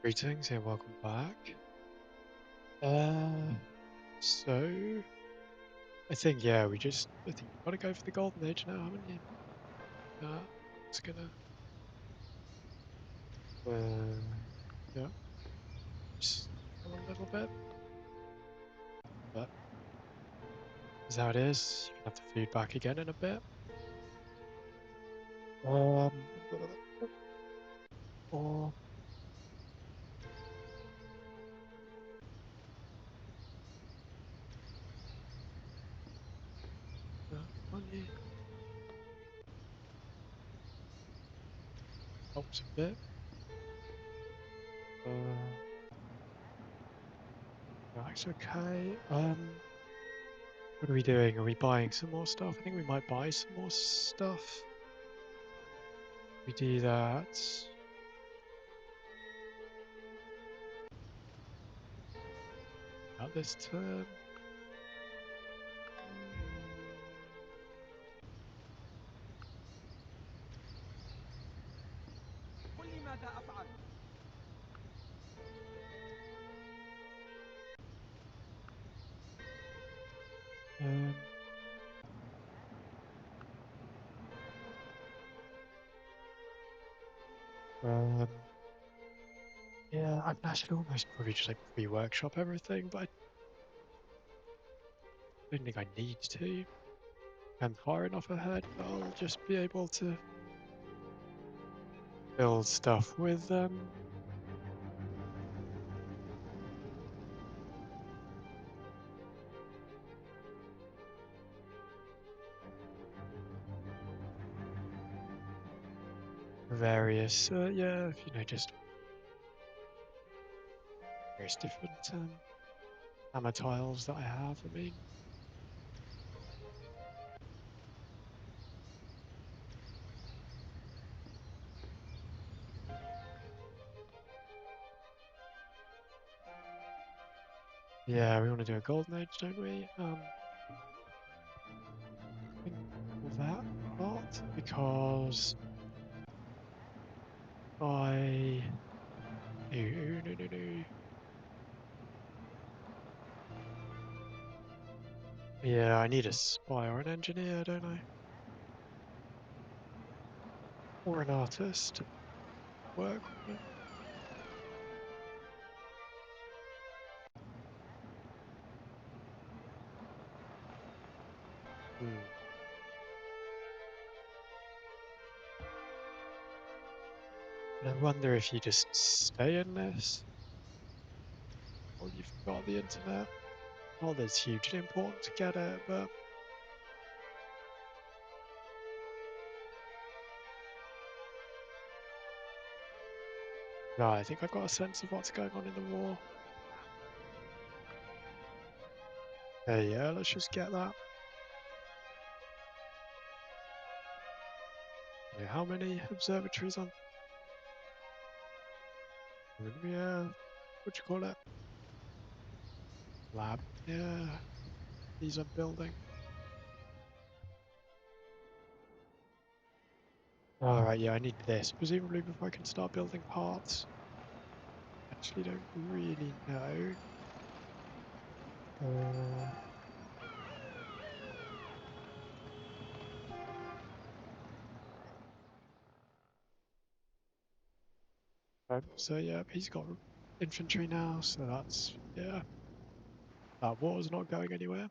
Greetings and welcome back. So I think I think you've got to go for the golden age now, haven't you? It's gonna yeah, just a little bit, but is how it is. You can have the food back again in a bit. Um, or on you helps a bit. Uh, that's okay. What are we doing? Are we buying some more stuff? I think we might buy some more stuff. We do that. At this turn. Um, um, yeah, I should almost probably just like pre-workshop everything, but I don't think I need to. I'm far enough ahead that I'll just be able to build stuff with various, just various different hammer tiles that I have. I mean, yeah, we want to do a golden age, don't we? I think all that part because I. No. Yeah, I need a spy or an engineer, don't I? Or an artist. Work with it. Hmm. I wonder if you just stay in this or you've got the internet. Not that it's hugely important to get it, but no, I think I've got a sense of what's going on in the war. Yeah, let's just get that. Yeah, how many observatories on? Yeah, what do you call it? Lab. Yeah, these are building. Alright, yeah, I need this, presumably before I can start building parts. Actually don't really know. Uh, so yeah, he's got infantry now, so that's, yeah, that war's not going anywhere.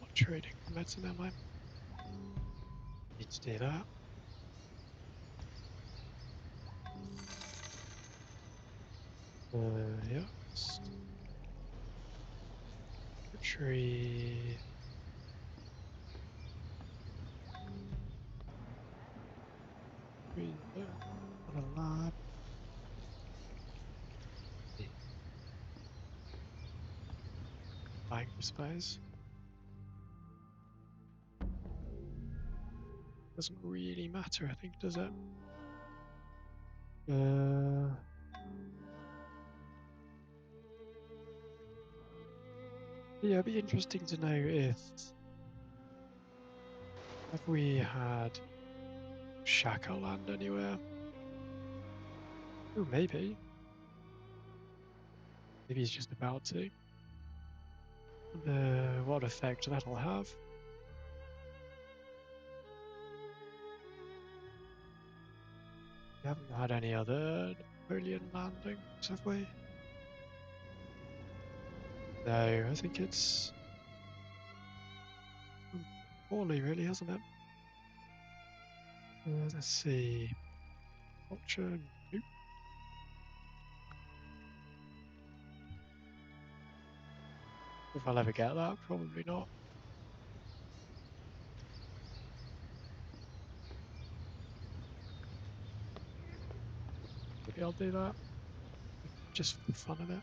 Not trading medicine, am I? Need to do that. Yeah. Tree. On a lab. Buying for space. Doesn't really matter, I think, does it? Yeah, it'd be interesting to know if have we had Shaka land anywhere. Oh, maybe. Maybe he's just about to. What effect that'll have. We haven't had any other Napoleon landings, have we? No, I think it's poorly, really, hasn't it? Let's see. Culture, nope. If I'll ever get that, probably not. Maybe I'll do that, just for the fun of it.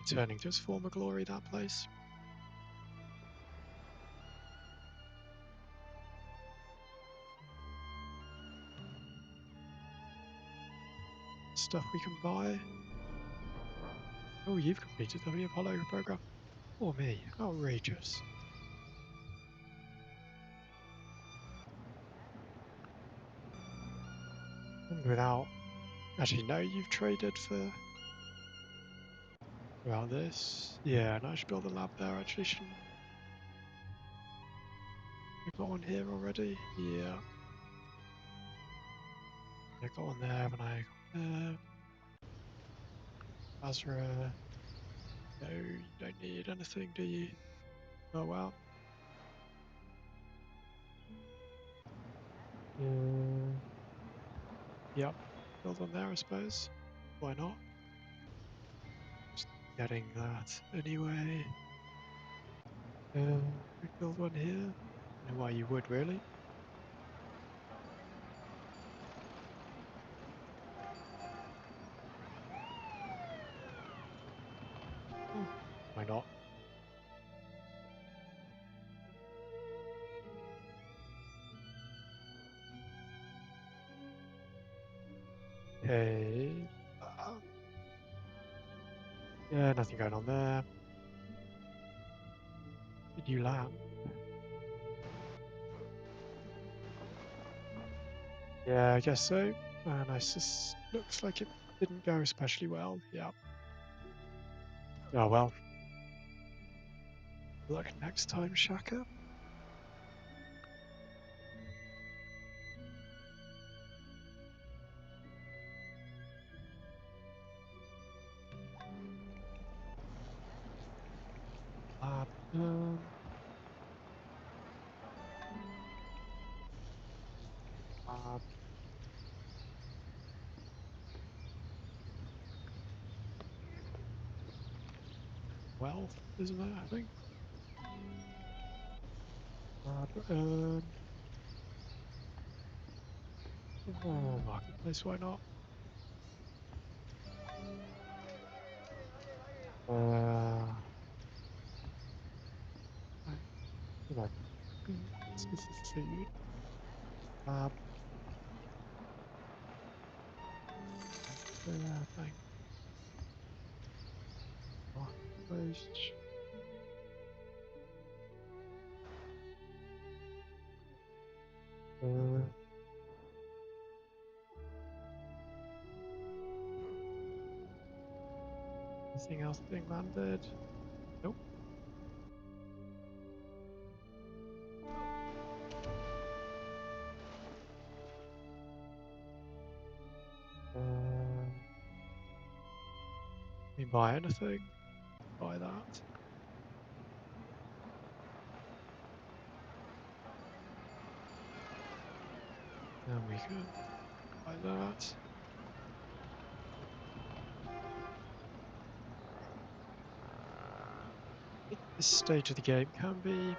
Returning to its former glory, that place. Stuff we can buy. Oh, you've completed the Apollo program. Or me. Outrageous. And without... Actually, no, you've traded for... About this. Yeah, no, I should build a lab there, actually, shouldn't... I got one here already? Yeah. I got one there when I got there. Basra... No, you don't need anything, do you? Oh, well. Yep. Build one there, I suppose. Why not? Just getting that anyway. We build one here. I don't know why you would, really. Oh, why not? Okay. Yeah, nothing going on there. Did you land? Yeah, I guess so. And looks like it didn't go especially well. Yeah. Oh well. Good luck next time, Shaka. Lab. Lab. Wealth, isn't it? I think. Lab. Marketplace. Why not? You know, this is food. Lab. Thing. Marketplace. Anything else being landed? Nope. Can you buy anything? Buy that. And we can buy that. I think this stage of the game can be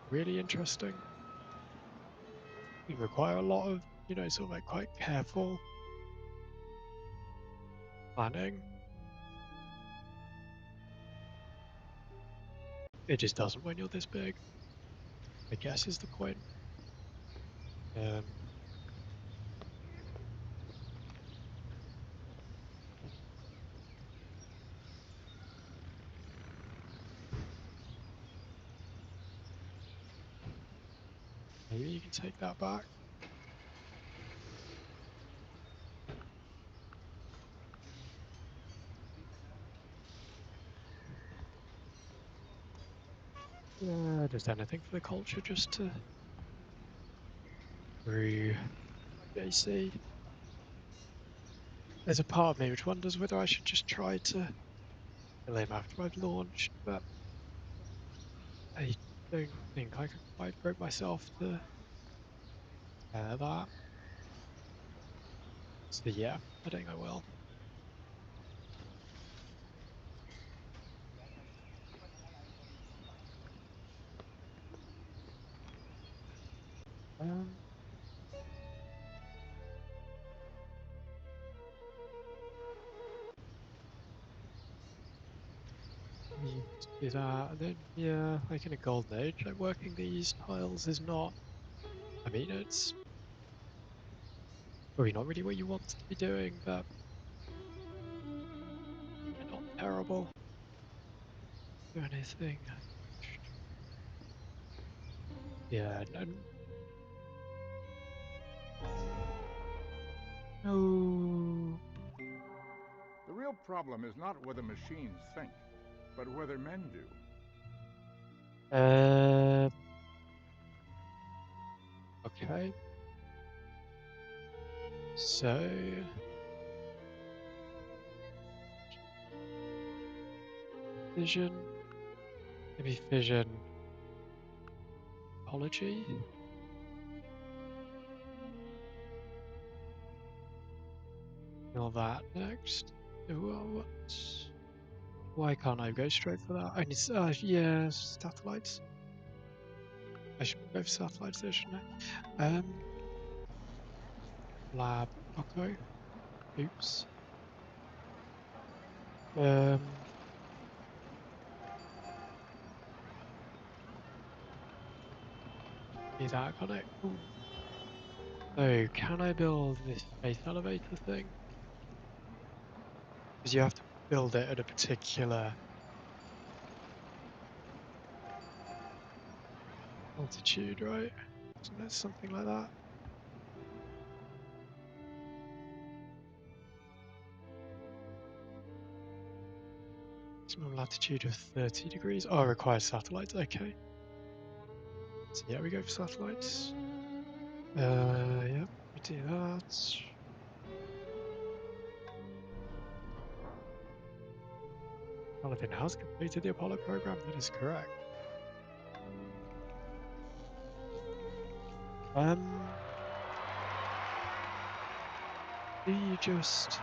really interesting. You require a lot of, sort of like quite careful planning. It just doesn't when you're this big, I guess is the point. Maybe you can take that back. Yeah, just anything for the culture, just to brew JC. There's a part of me which wonders whether I should just try to kill him after I've launched, but I don't think I could quite bring myself to that. So yeah, I think I will. Um, you do that, and then yeah, like in a golden age, like working these tiles is not. I mean, it's probably not really what you want to be doing, but not terrible. Do anything? Yeah, no. The real problem is not whether machines think, but whether men do. Okay. So fission, maybe fission apology. All that next. Well, what? Why can't I go straight for that? I need, yeah, satellites. I should go for satellites there, shouldn't I? Lab. Okay. Oops. Need that got it. Ooh. So, can I build this space elevator thing? Because you have to build it at a particular altitude, right? Isn't that something like that? Maximum latitude of 30 degrees. Oh, it requires satellites. Okay. So yeah, we go for satellites. Yep, we do that. Saladin has completed the Apollo program. That is correct. Do you just...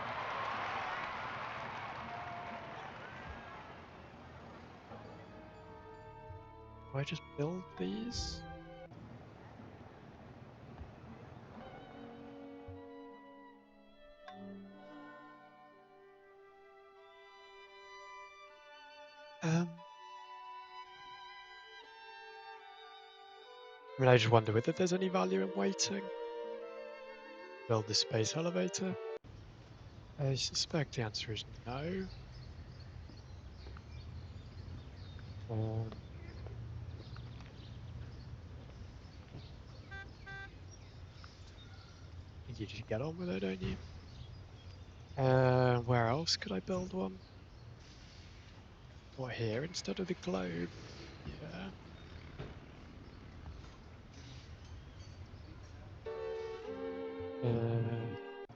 Do I just build these? I mean, I just wonder whether there's any value in waiting. Build the space elevator. I suspect the answer is no. I think you just get on with it, don't you? Where else could I build one? What, here instead of the globe? Yeah.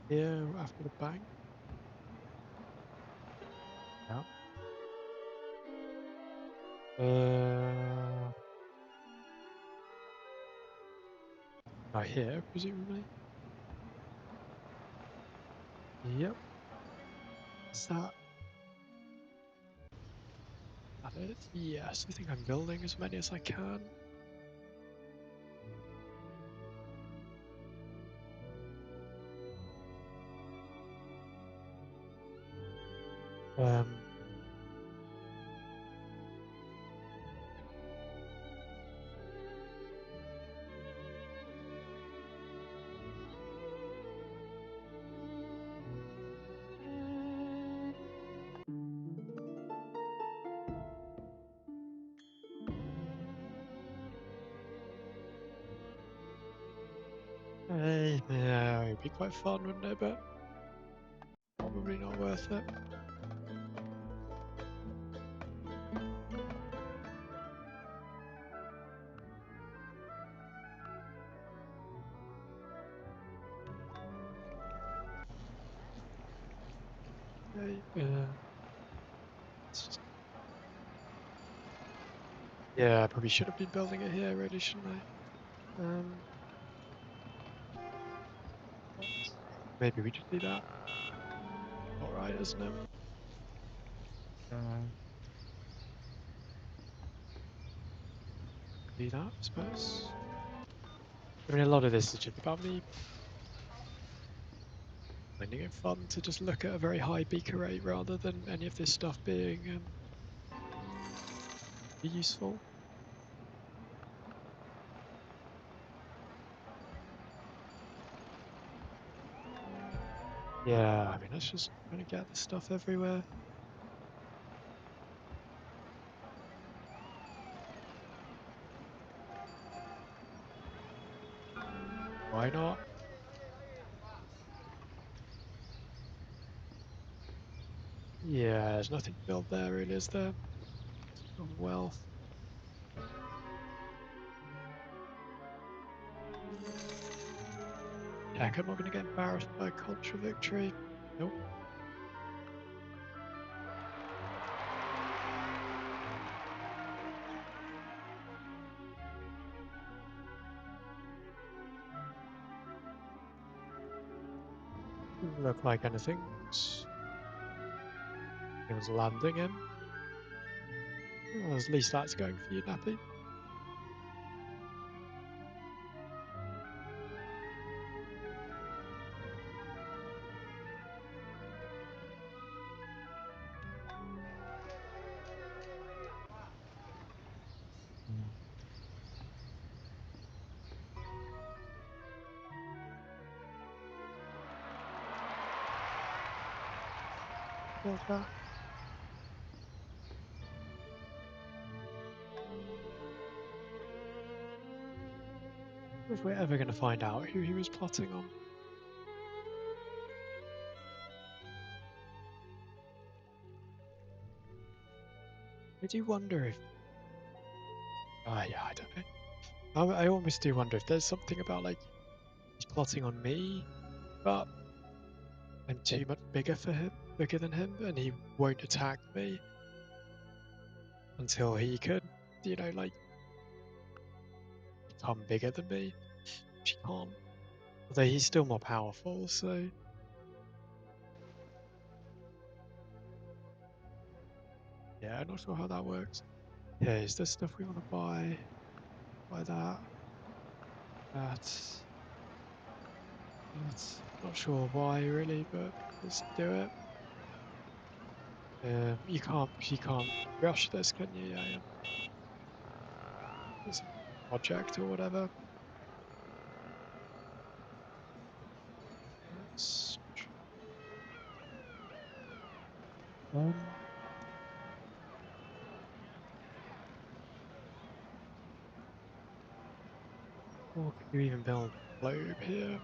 Here after the bank? Yeah. Not here, presumably. Yep. Is that it? Yes, I think I'm building as many as I can. Um, yeah, it'd be quite fun, wouldn't it? But probably not worth it. Okay, yeah, I probably should have been building it here, really, shouldn't I? Maybe we just do that. All right, isn't it? Do that, I suppose. I mean, a lot of this is just about me finding it fun to just look at a very high beaker rate rather than any of this stuff being useful. Yeah, I mean, let's just kind of get the stuff everywhere. Why not? Yeah, there's nothing to build there, really, is there? Of wealth. Heck, I'm not going to get embarrassed by a culture victory. Nope. Doesn't look like anything's landing in. Well, at least that's going for you, Nappy. Build that. If we're ever going to find out who he was plotting on. I do wonder if... Oh, yeah, I don't know. I almost do wonder if there's something about, like, he's plotting on me, but I'm too much bigger for him, bigger than him, and he won't attack me until he could, like, become bigger than me, which he can't. Although he's still more powerful, so... Yeah, I'm not sure how that works. Okay, is this stuff we want to buy? Buy that. That. That. Not sure why, really, but let's do it. You can't rush this, can you? Yeah. It's a project or whatever. Let's or could you even build a globe here?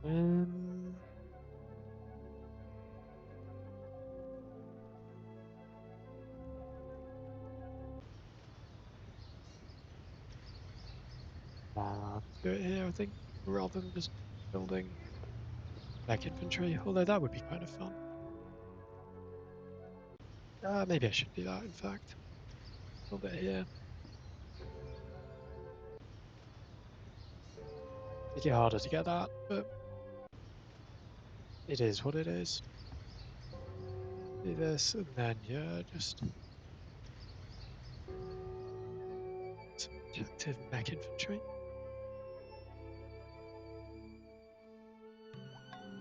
Um, I'll just do it here, I think, rather than just building mech infantry. Although that would be kind of fun. Maybe I should do that. In fact, build it here. Make it harder to get that, but it is what it is. Do this, and then yeah, just some active mech infantry.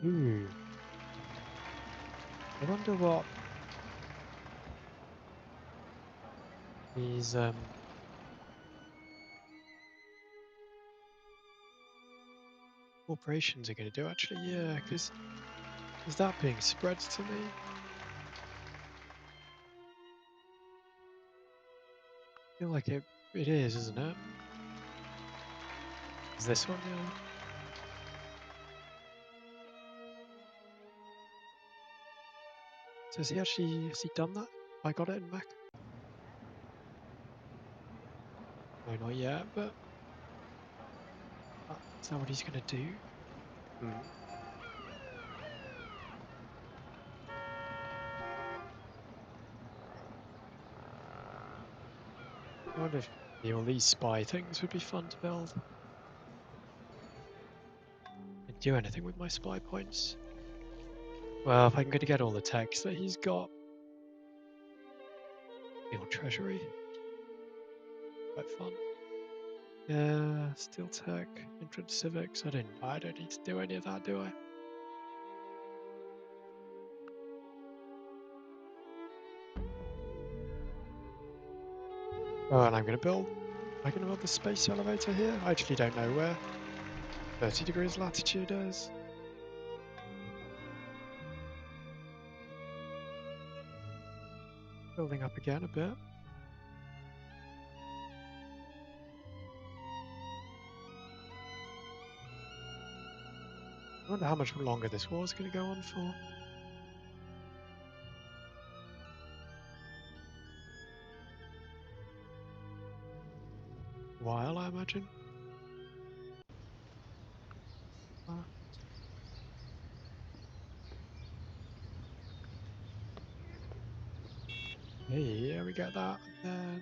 Ooh. I wonder what these corporations are going to do actually. Yeah, because is that being spread to me? I feel like it is, isn't it? Is this one? Yeah. So has he done that? I got it in Mac. No, not yet, but is that what he's going to do? Hmm. I wonder if all these spy things would be fun to build. Can do anything with my spy points. Well, if I'm going to get all the techs that he's got, Steel Treasury, quite fun. Yeah, Steel Tech, Entrance Civics. I don't need to do any of that, do I? Oh, and I'm going to build. Am I going to build the space elevator here? I actually don't know where 30 degrees latitude is. Building up again a bit. I wonder how much longer this war is going to go on for. A while, I imagine. Hey, yeah, we get that. And then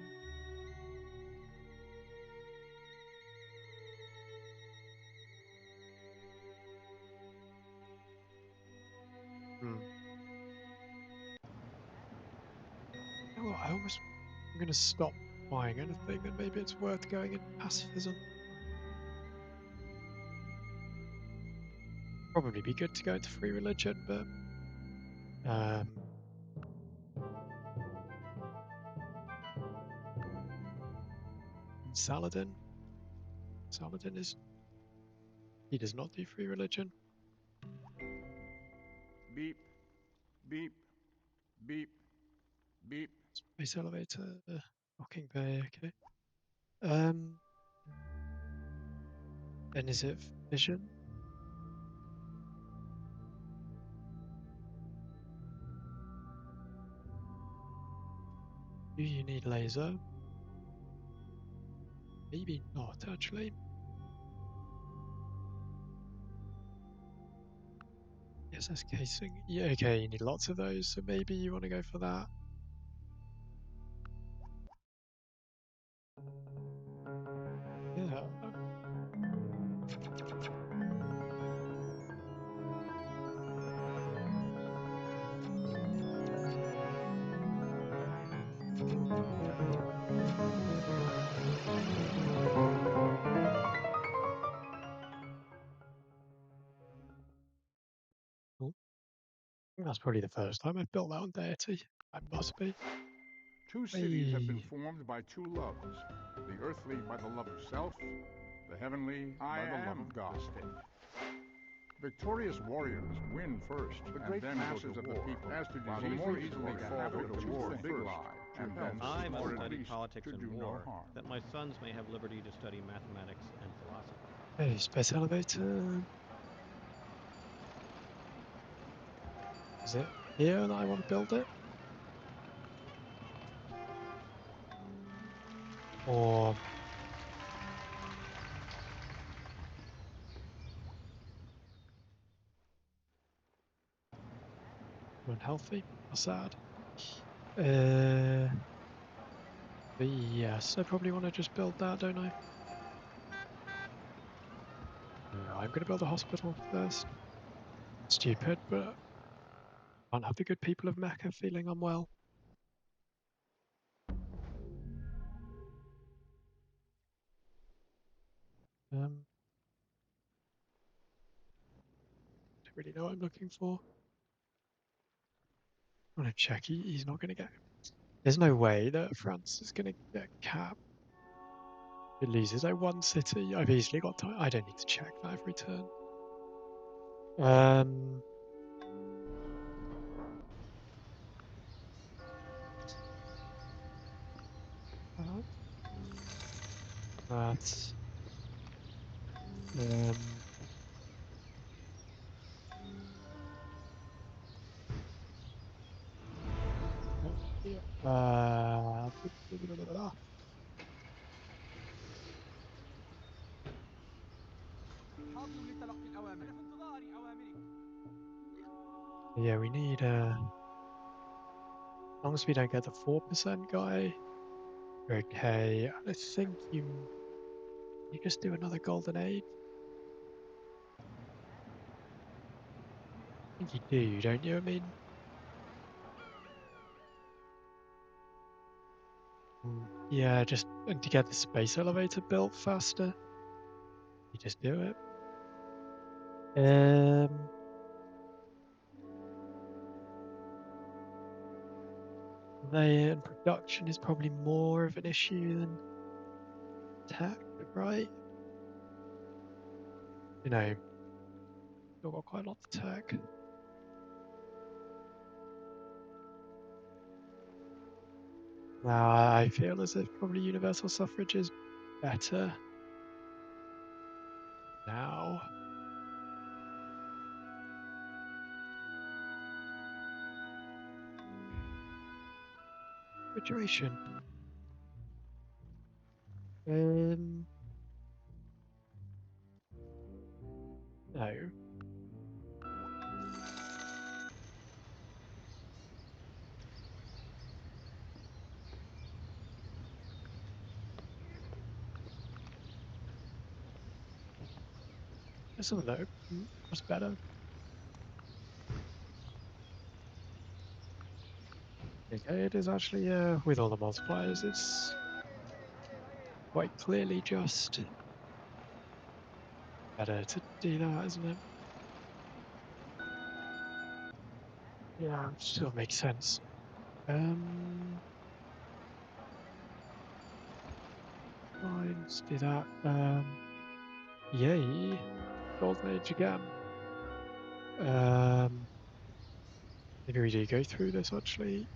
you know what? I'm going to stop buying anything, and maybe it's worth going into pacifism. Probably be good to go into free religion, but Saladin he does not do free religion. Beep, beep, beep, beep. Space elevator, docking bay. Okay. Then is it vision? Do you need laser? Maybe not, actually. SS casing. Yeah, okay, you need lots of those, so maybe you want to go for that. Yeah. Cool. I think that's probably the first time I've built that on deity. I must be. Two cities have been formed by two loves, the earthly by the love of self, the heavenly by the love of God. Victorious warriors win first, the great masses of the people, as to diseases, more easily fall victim to the big lie, and then I must smart study least politics to and do war, no harm. that my sons may have liberty to study mathematics and philosophy. Hey, space elevator. Is it here that I want to build it? Or unhealthy? How sad. But yes, I probably want to just build that, don't I? No, I'm going to build a hospital first. Stupid, but can't have the good people of Mecca feeling unwell. Don't really know what I'm looking for. I want to check. He's not going to get. There's no way that France is going to get capped. It loses like one city. I've easily got time. I don't need to check that every turn. That's yeah, we need as long as we don't get the 4% guy, we're okay. I think you just do another golden age. I think you do, don't you? I mean, yeah, just and to get the space elevator built faster, you just do it. Then production is probably more of an issue than tech, right? You know, still got quite a lot of tech. Now I feel as if probably universal suffrage is better now. Refrigeration. No. Let's have a look. What's better? Okay, it is actually, with all the multipliers, it's quite clearly just better to do that, isn't it? Yeah, still makes sense. Fine, let's do that. Yay, Golden Age again. Maybe we do go through this actually.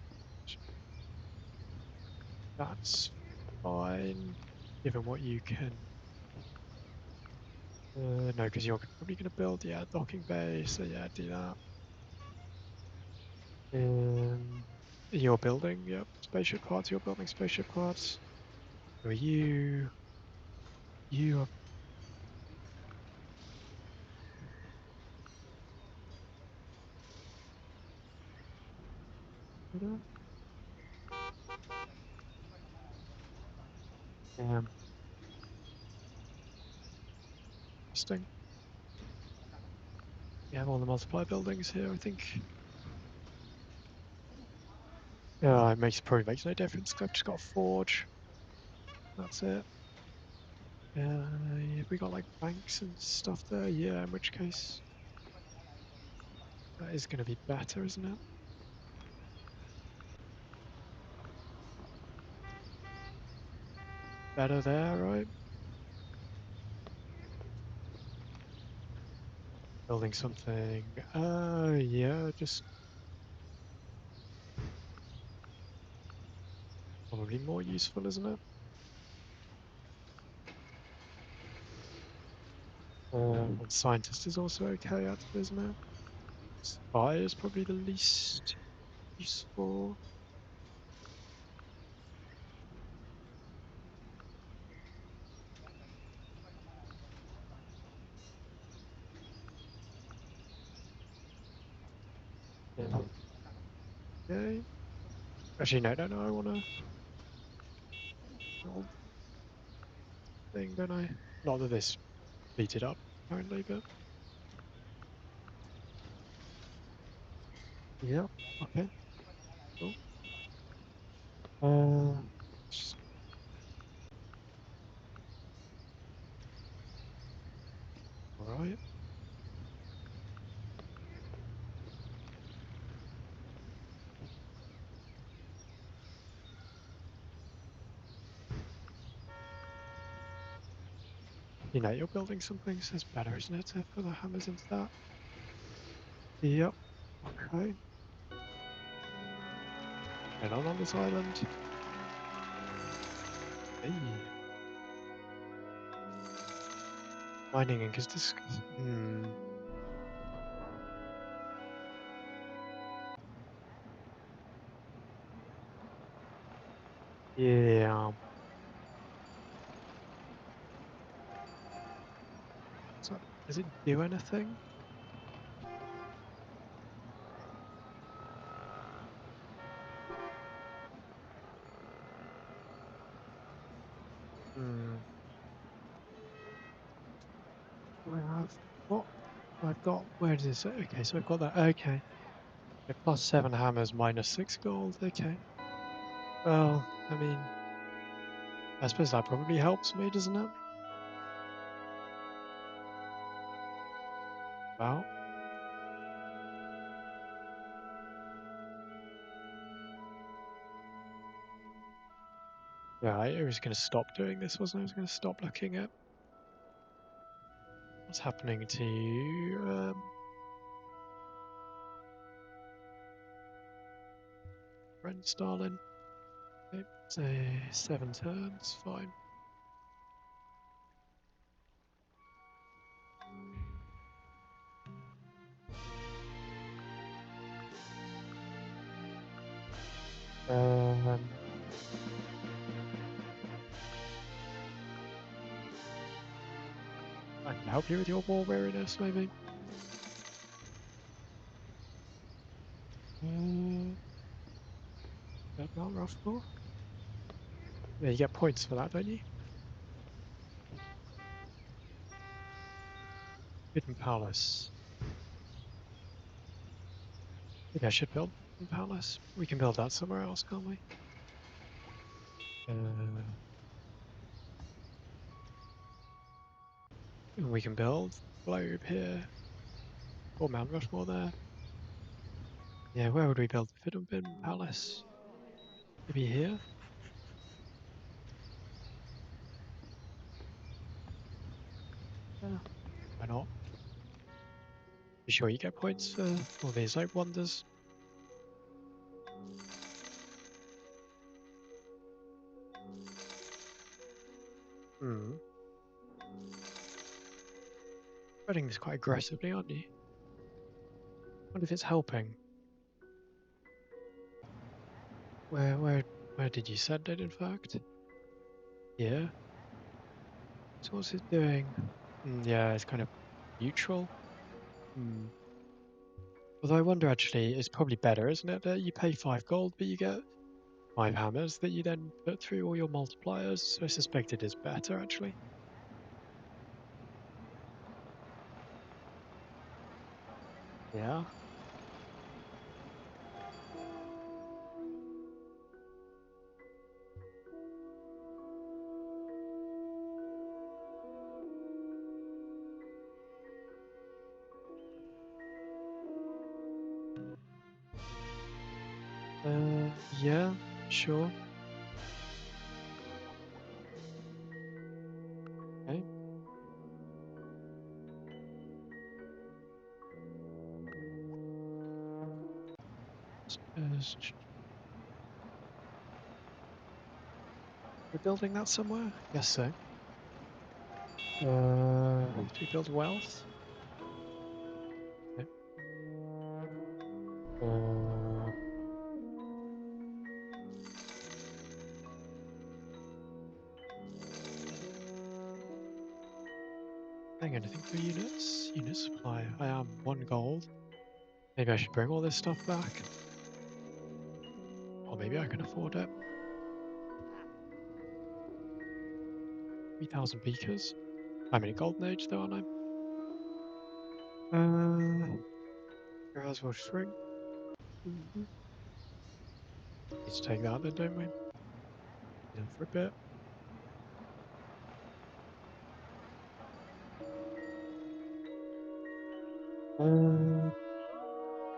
That's fine, given what you can. No, because you're probably going to build, yeah, docking bay, so yeah, do that. You're building, yep, spaceship pods, you're building spaceship pods. Who are you? You are. Interesting. We have all the multiply buildings here, I think. Yeah, probably makes no difference because I've just got a forge. That's it. Have we got like banks and stuff there? Yeah, in which case that is going to be better, isn't it? Better there, right? Building something. Yeah, just probably more useful, isn't it? And scientist is also okay, actually, isn't it? Spy is probably the least useful. Yeah. Okay. Actually, no, I want to old thing, don't I? Not that this beat it up, apparently, but yeah. Okay. Cool. Just- all right. You know, you're building something, so it's better, isn't it, to put the hammers into that? Yep. Okay. Head on this island. Hey. Mining ink is this. Yeah. So, does it do anything? Do I have what? I've got. Where does it say? Okay, so I've got that. Okay. Plus 7 hammers, minus 6 gold. Okay. Well, I mean, I suppose that probably helps me, doesn't it? Wow. Yeah, I was going to stop doing this, wasn't I? I was going to stop looking at what's happening to Ren Starlin. Okay, say 7 turns, fine. I can help you with your war weariness, maybe. Mount Rushmore. Yeah, you get points for that, don't you? Hidden Palace. Maybe I should build Hidden Palace. We can build that somewhere else, can't we? And we can build Globe here. Or Mount Rushmore there. Yeah, where would we build the Hidden Palace? Maybe here? Yeah, why not? You sure you get points for all these like wonders? Spreading this quite aggressively, aren't you? Wonder if it's helping. Where did you send it, in fact? Yeah. So what's it doing? Yeah, it's kind of neutral. Although I wonder, actually, it's probably better, isn't it, that you pay 5 gold, but you get 5 hammers that you then put through all your multipliers. So I suspect it is better, actually. Yeah. Yeah, sure. Okay. We're building that somewhere? Guess so. Do we build wealth? Okay. Paying anything for units? Unit supply. I am 1 gold. Maybe I should bring all this stuff back. Or maybe I can afford it. 3,000 beakers. I'm in a golden age though, aren't I? Grass will shrink. Need to take that then, don't we? Be done for a bit.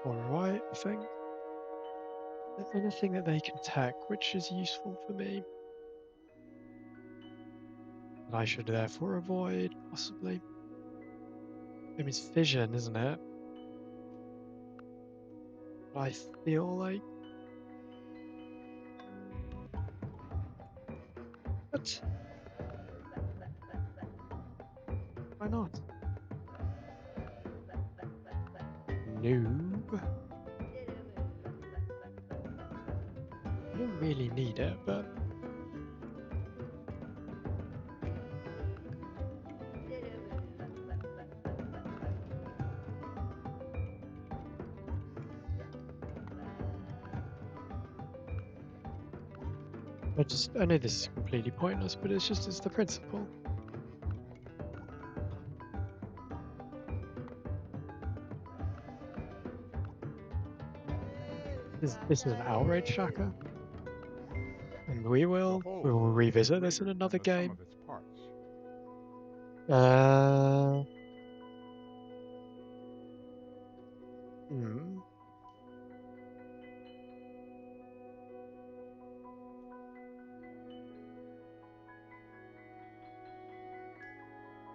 Alright, I think. Anything that they can tech, which is useful for me. That I should therefore avoid, possibly. I mean, it's fission, isn't it? But I feel like... What? Why not? Noob. I don't really need it, but... I know this is completely pointless, but it's the principle. This is an outrage tracker, and we will revisit this in another game. Hmm.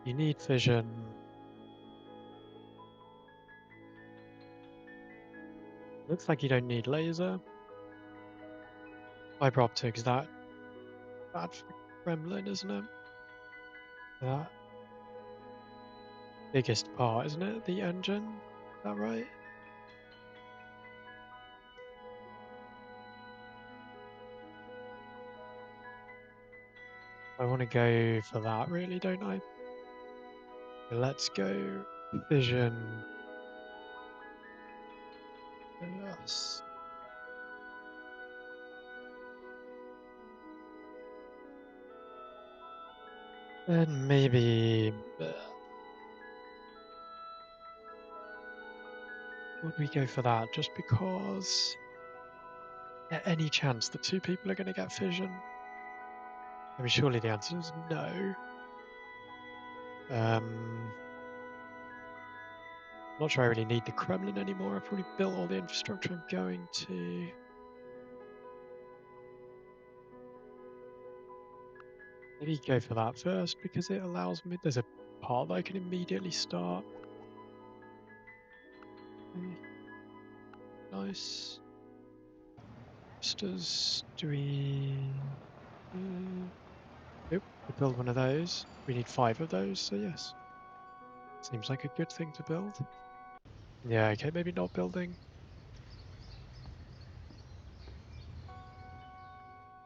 You need fission. Looks like you don't need laser. Fiber optics, that bad for the Kremlin, isn't it? That biggest part, isn't it? The engine, is that right? I want to go for that, really, don't I? Let's go fission. Yes. And maybe would we go for that just because any chance that two people are going to get fission? I mean, surely the answer is no. Not sure I really need the Kremlin anymore. I've probably built all the infrastructure I'm going to. Maybe go for that first because it allows me. There's a part that I can immediately start. Okay. Nice. Do we? Nope. We build one of those. We need 5 of those, so yes. Seems like a good thing to build. Yeah, okay, maybe not building.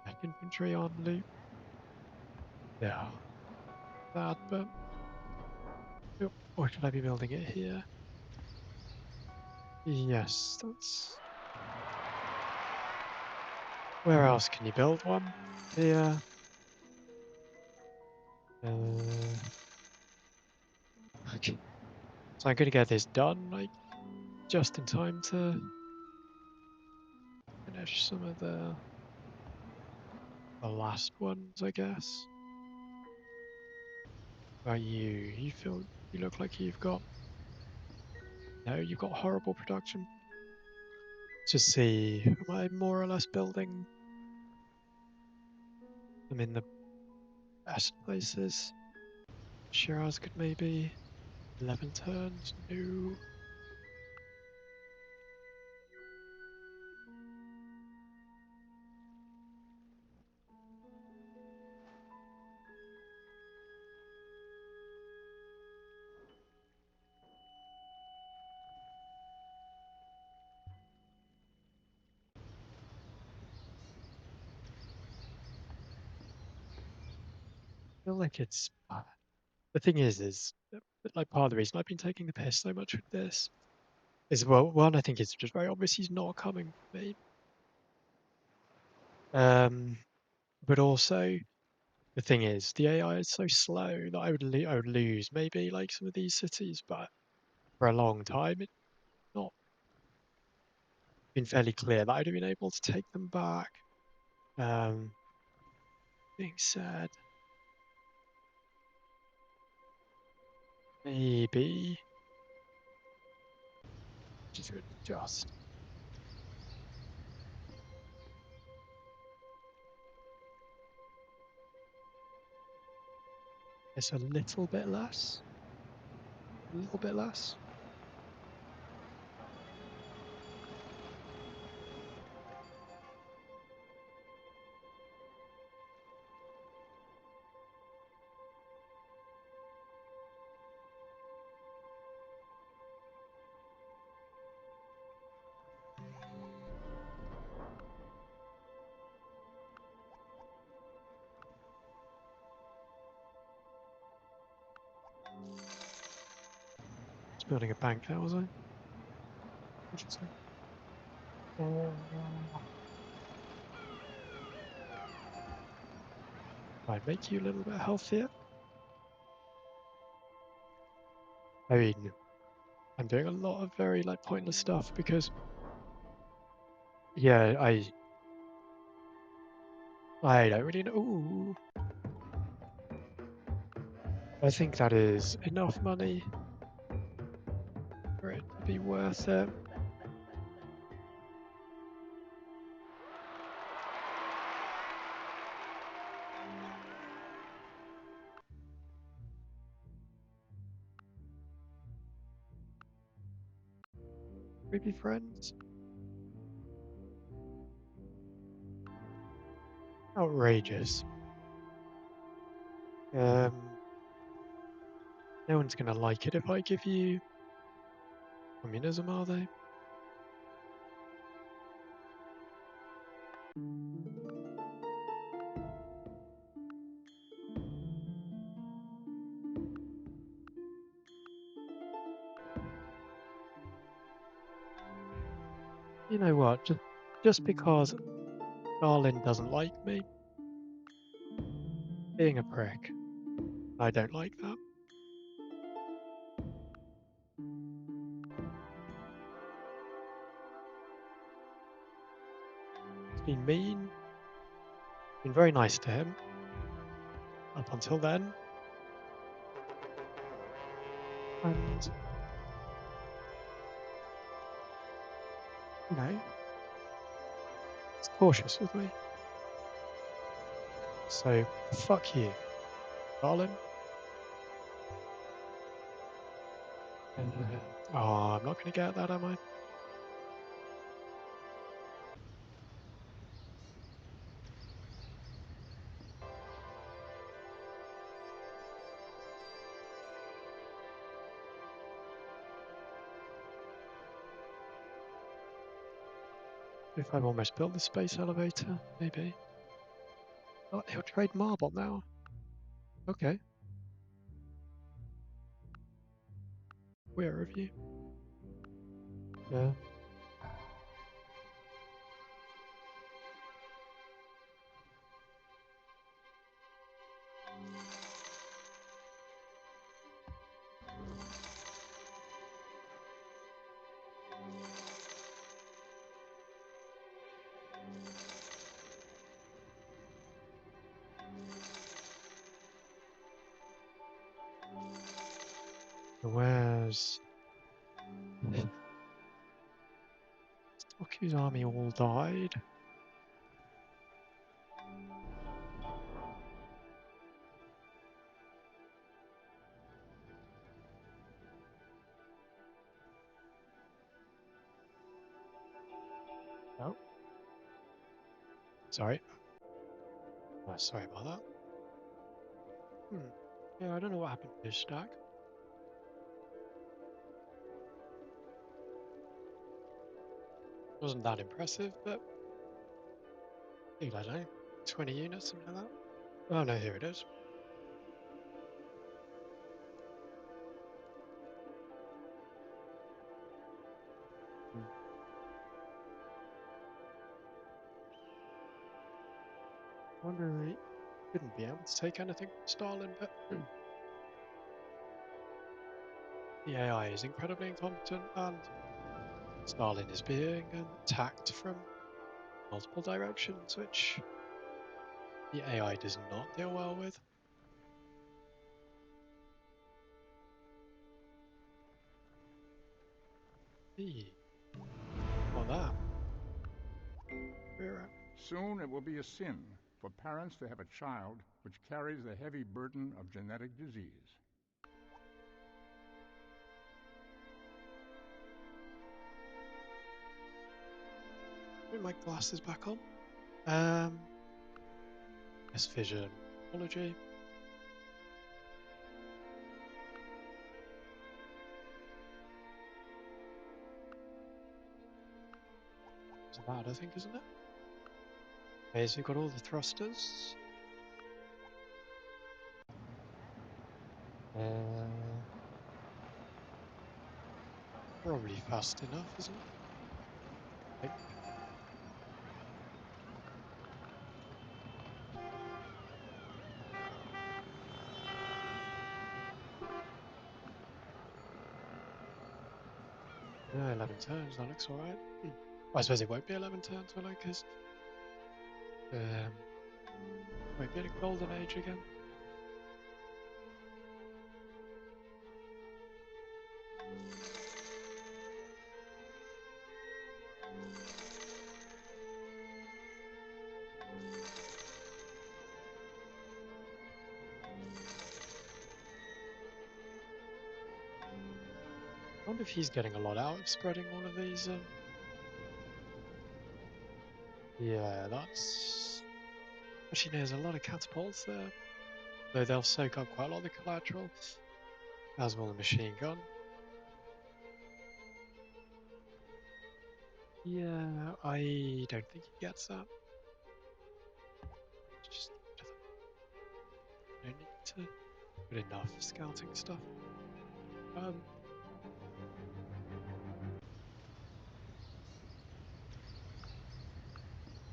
Back infantry on loop. Yeah. That, but... Nope. Or should I be building it here? Yes, that's... Where else can you build one? Here. Okay. So I'm gonna get this done, like, just in time to finish some of the last ones, I guess. About you? You look like you've got... No, you've got horrible production. Just see, am I more or less building them in the best places? Shiraz could maybe 11 turns. No. I feel like it's... The thing is like part of the reason I've been taking the piss so much with this is, well, one, I think it's just very obvious he's not coming for me. But also, the thing is, the AI is so slow that I would lose maybe like some of these cities, but for a long time it's not been fairly clear that I'd have been able to take them back. Being said, maybe just It's a little bit less. A little bit less. Was building a bank there, was I? Interesting. Might make you a little bit healthier. I mean, I'm doing a lot of very like pointless stuff because, yeah, I don't really know. Ooh. I think that is enough money for it to be worth it. We be friends? Outrageous. No one's gonna like it if I give you communism, are they? You know what? Just because Stalin doesn't like me, being a prick, I don't like that. He's been mean, been very nice to him up until then, and you know, he's cautious with me. So fuck you, Stalin. And, oh, I'm not going to get that, am I? If I've almost built the space elevator, maybe. Oh, he'll trade marble now. Okay. Where of you? Yeah. Where's Toku's army all died? Oh, sorry. Oh, sorry about that. Yeah, I don't know what happened to his stack. Wasn't that impressive, but I don't know, 20 units, something like that. Oh no, here it is. Wonder he couldn't be able to take anything from Stalin, but the AI is incredibly incompetent, and Stalin is being attacked from multiple directions, which the AI does not deal well with. Or that. Soon it will be a sin for parents to have a child which carries the heavy burden of genetic disease. Put my glasses back on. Yes, vision, apology. It's bad, I think, isn't it? Okay, so we've got all the thrusters. Probably fast enough, isn't it? I think. Yeah, 11 turns, that looks alright. Well, I suppose it won't be 11 turns, will it? Because won't be in a golden age again. I wonder if he's getting a lot out of spreading all of these. Yeah, that's... Actually, there's a lot of catapults there. Though they'll soak up quite a lot of the collateral. As will the machine gun. Yeah, I don't think he gets that. Just don't need to put enough scouting stuff.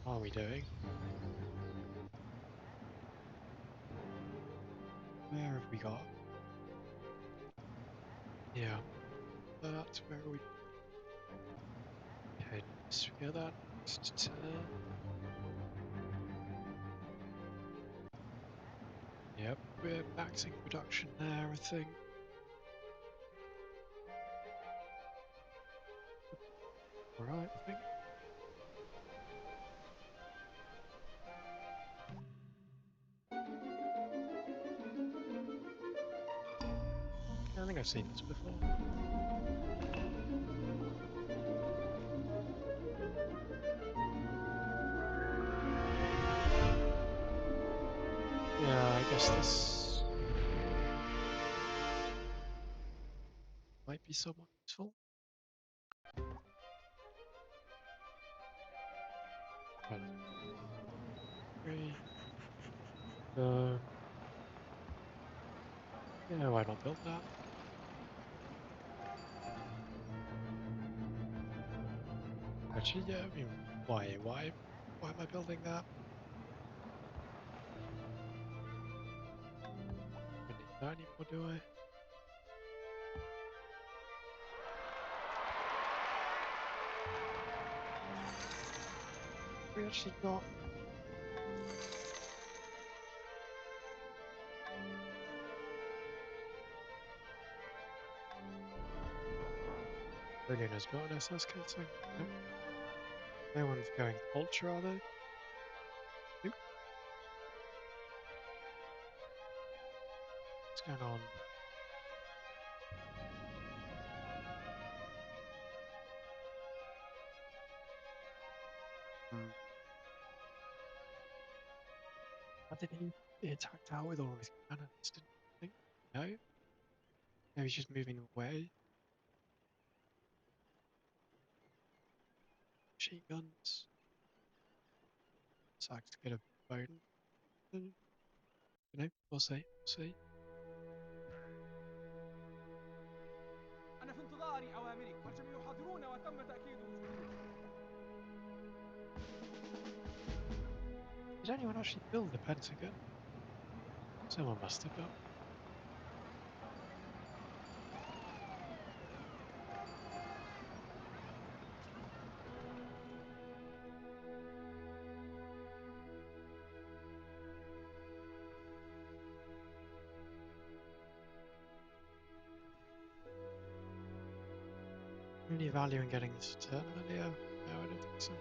What are we doing? Where have we got? Yeah, that's where we... Okay, nice. We get that next turn. Yep, we're maxing production there, I think. Alright, I think. I think I've seen this before. Yeah, I guess this might be somewhat useful. Well, 3. Yeah, why not build that? Actually, yeah, I mean, why am I building that? Don't need that anymore, do I? We actually got... Brilliant has got an SS casing. Nope. No one's going ultra, are they? Nope. What's going on? I think he attacked out with all of his cannons, didn't you think? No? Maybe he's just moving them away. Machine guns. Sucks to get a bone. You know, we'll see. We'll see. أنا في انتظار أوامرك والجميع حاضرون وتم تأكيد وجودهم. Did anyone actually build the Pentagon? Someone must have done. Any value in getting this to turn earlier? No, I don't think so.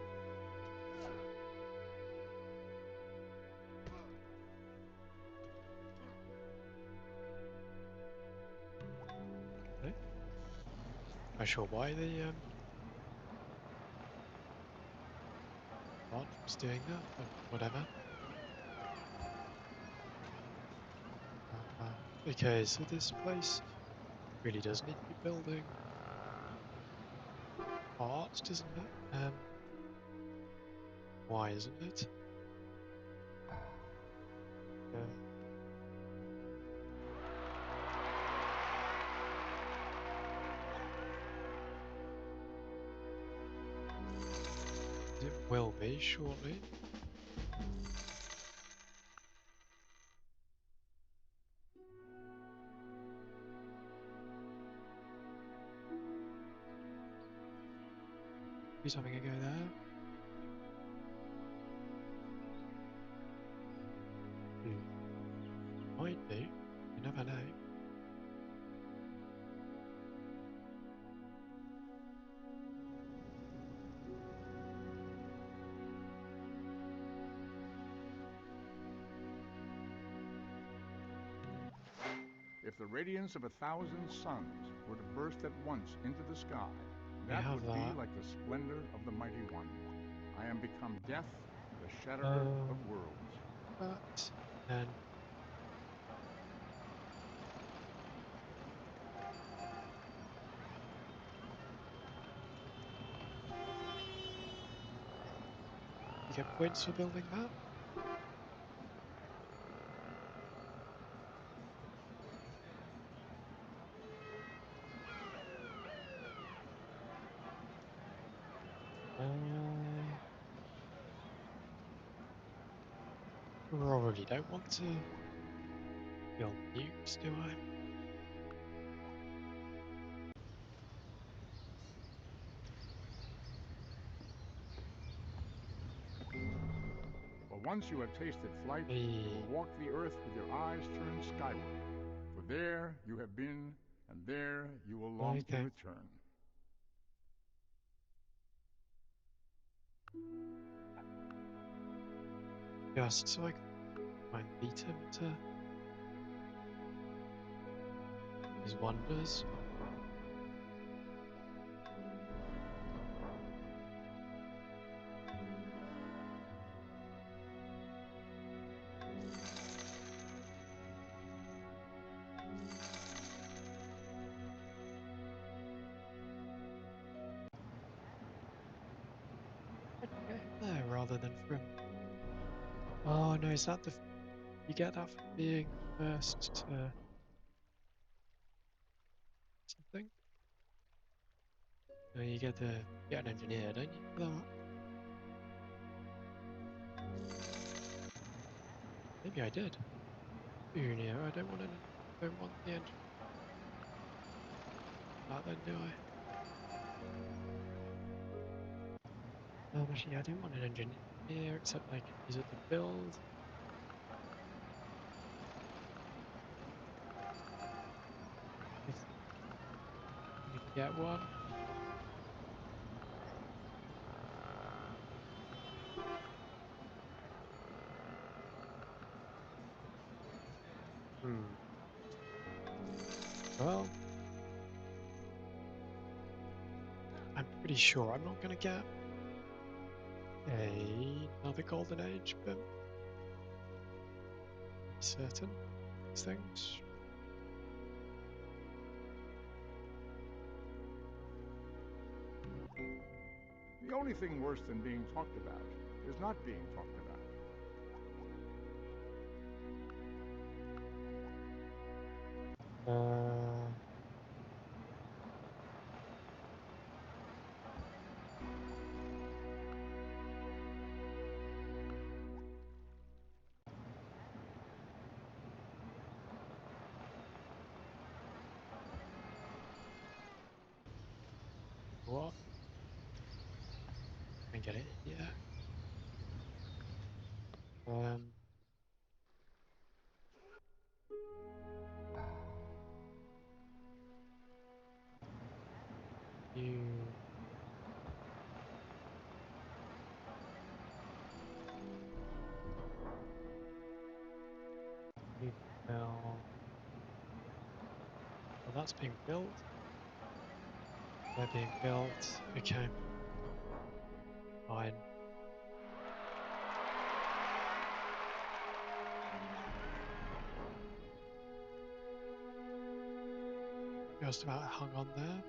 Not sure why the bot was doing that, but whatever. Okay, so this place really does need to be building art, doesn't it? Why isn't it? It will be shortly. Who's having a go there? Might be. You never know. If the radiance of 1,000 suns were to burst at once into the sky, that would be like the splendor of the Mighty One. I am become death, the shatterer of worlds. But then you get points for building that. Probably don't want to build nukes, do I? But once you have tasted flight, you will walk the earth with your eyes turned skyward. For there you have been, and there you will long to return. Just so I can try and beat him to his wonders. I'd get him there rather than from. Oh no, is that the. You get that for being first to something? No, you get an engineer, don't you, for that? Maybe I did. Engineer, I don't want the engineer. That then, do I? Actually, I don't want an engineer, except I can use it to build. If we can get one. Well, I'm pretty sure I'm not going to get another golden age, but certain things. The only thing worse than being talked about is not being talked about. What? I get it here. You you can build. Well, that's being built. They're being built. Okay. Fine. Just about hung on there.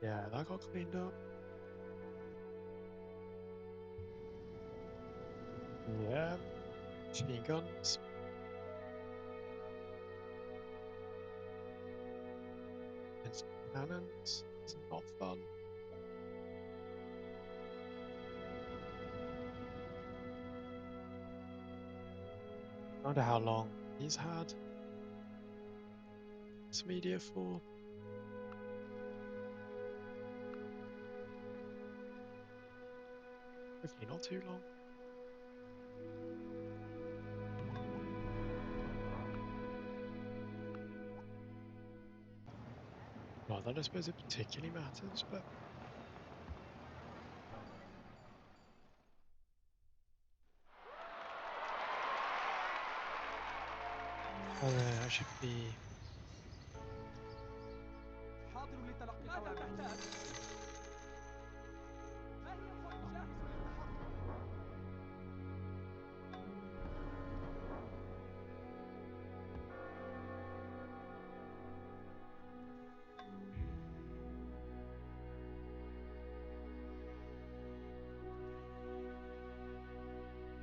Yeah, that got cleaned up. Yeah. Machine guns. And some cannons. It's not fun. I wonder how long he's had this media for. Hopefully not too long. Not that I suppose it particularly matters, but I should be حاضر لتلقي الأوامر. ما هي الخطة؟ جاهز للتحرك.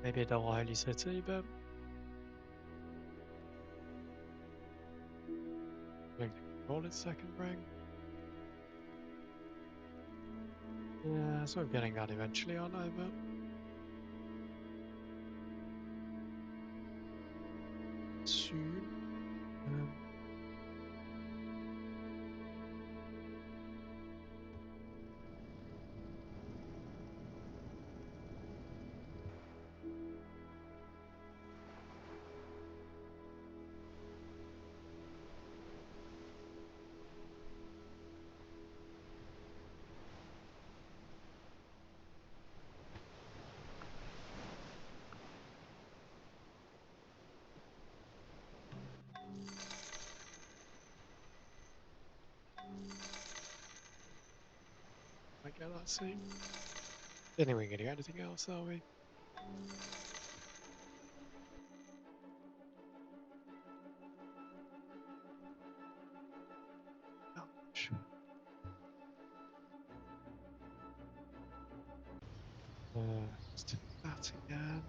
maybe a double holy city, but going to control its second ring. Yeah, so I'm getting that eventually, aren't I? But soon. Might get that soon. Don't think we're going to get anything else, are we? Ouch. Let's do that again.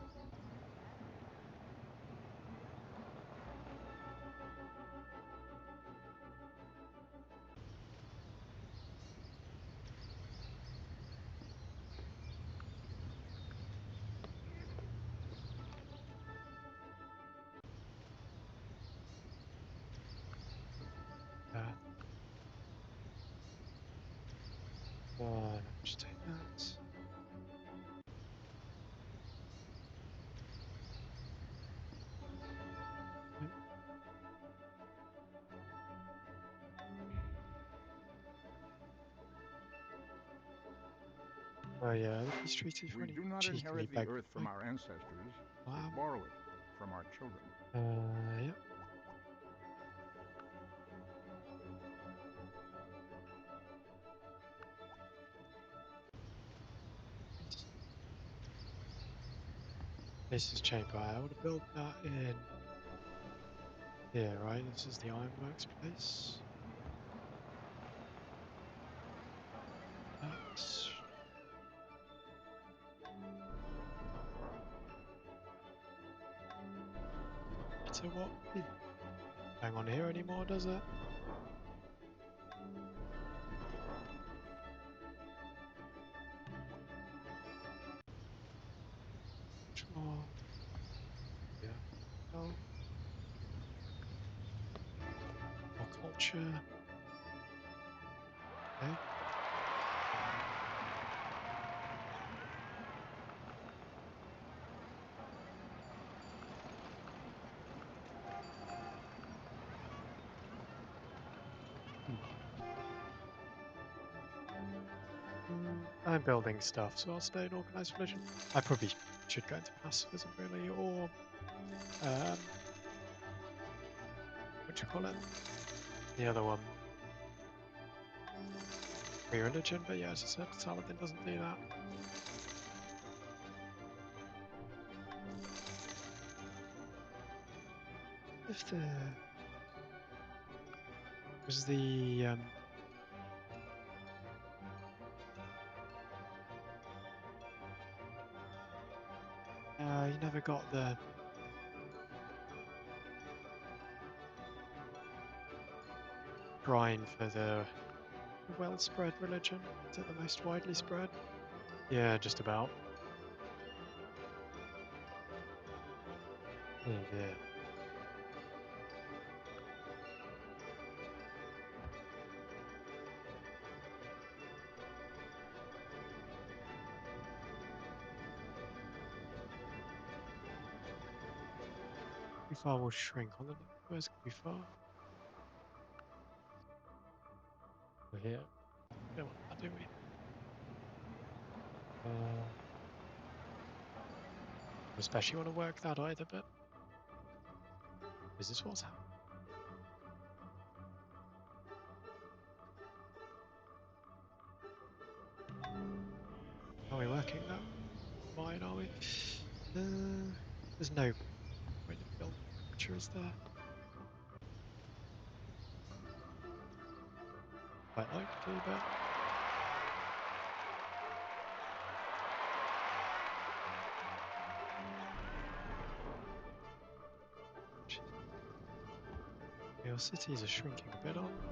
No, just take that. Yep. Oh yeah, the peace treaty for We any do not cheekily inherit the begged earth from me. our ancestors, Wow. but borrow it from our children. Yep. Nice. This is chamber. I want to build that in here, right? This is the ironworks place. That's so what? Hang on here anymore, does it? Sure. Yeah. Oh. More culture. Okay. I'm building stuff, so I'll stay in organized religion. I probably should go into pacifism really, or what do you call it? The other one, free religion. But yeah, as I said, Saladin doesn't do that. If the was the you never got the shrine for the well spread religion. Is it the most widely spread? Yeah, just about. Oh dear. Kufar will shrink on the next. Where's Kufar? We're here. We don't want that, do we? Especially want to work that either, but is this what's happening? Are we working that? Fine, are we? There's no point in building structure, is there? Quite like to, but your cities are shrinking a bit, aren't they?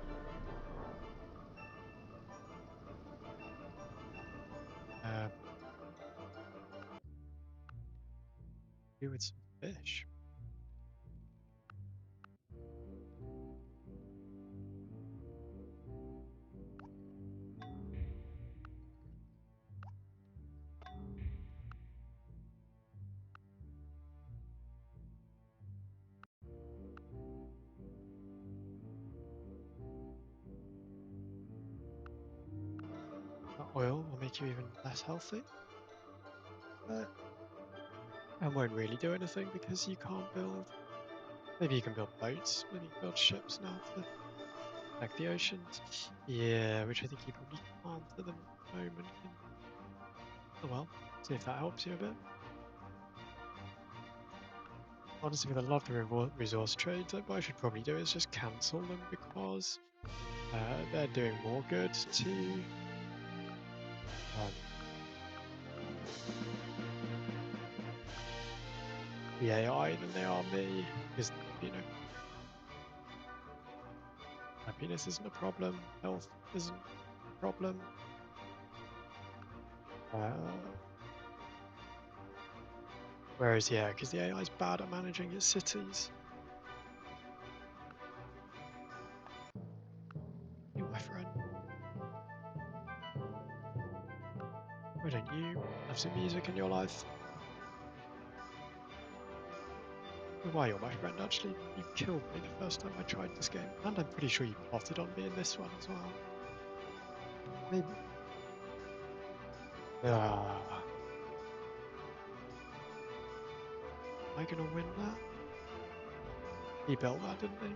Do with some fish. That oil will make you even less healthy. And won't really do anything because you can't build. Maybe you can build boats. Maybe you can build ships now to protect the oceans. Yeah, which I think you probably can't at the moment. Oh well, see if that helps you a bit. Honestly, with a lot of the resource trades, what I should probably do is just cancel them because they're doing more good to the AI than they are me. Because, you know, happiness isn't a problem, health isn't a problem. Whereas, yeah, because the AI is bad at managing its cities. You, my friend. Why don't you have some music in your life? Why you're my friend, actually. You killed me the first time I tried this game. And I'm pretty sure you plotted on me in this one as well. Maybe. Am I gonna win that? He built that, didn't he?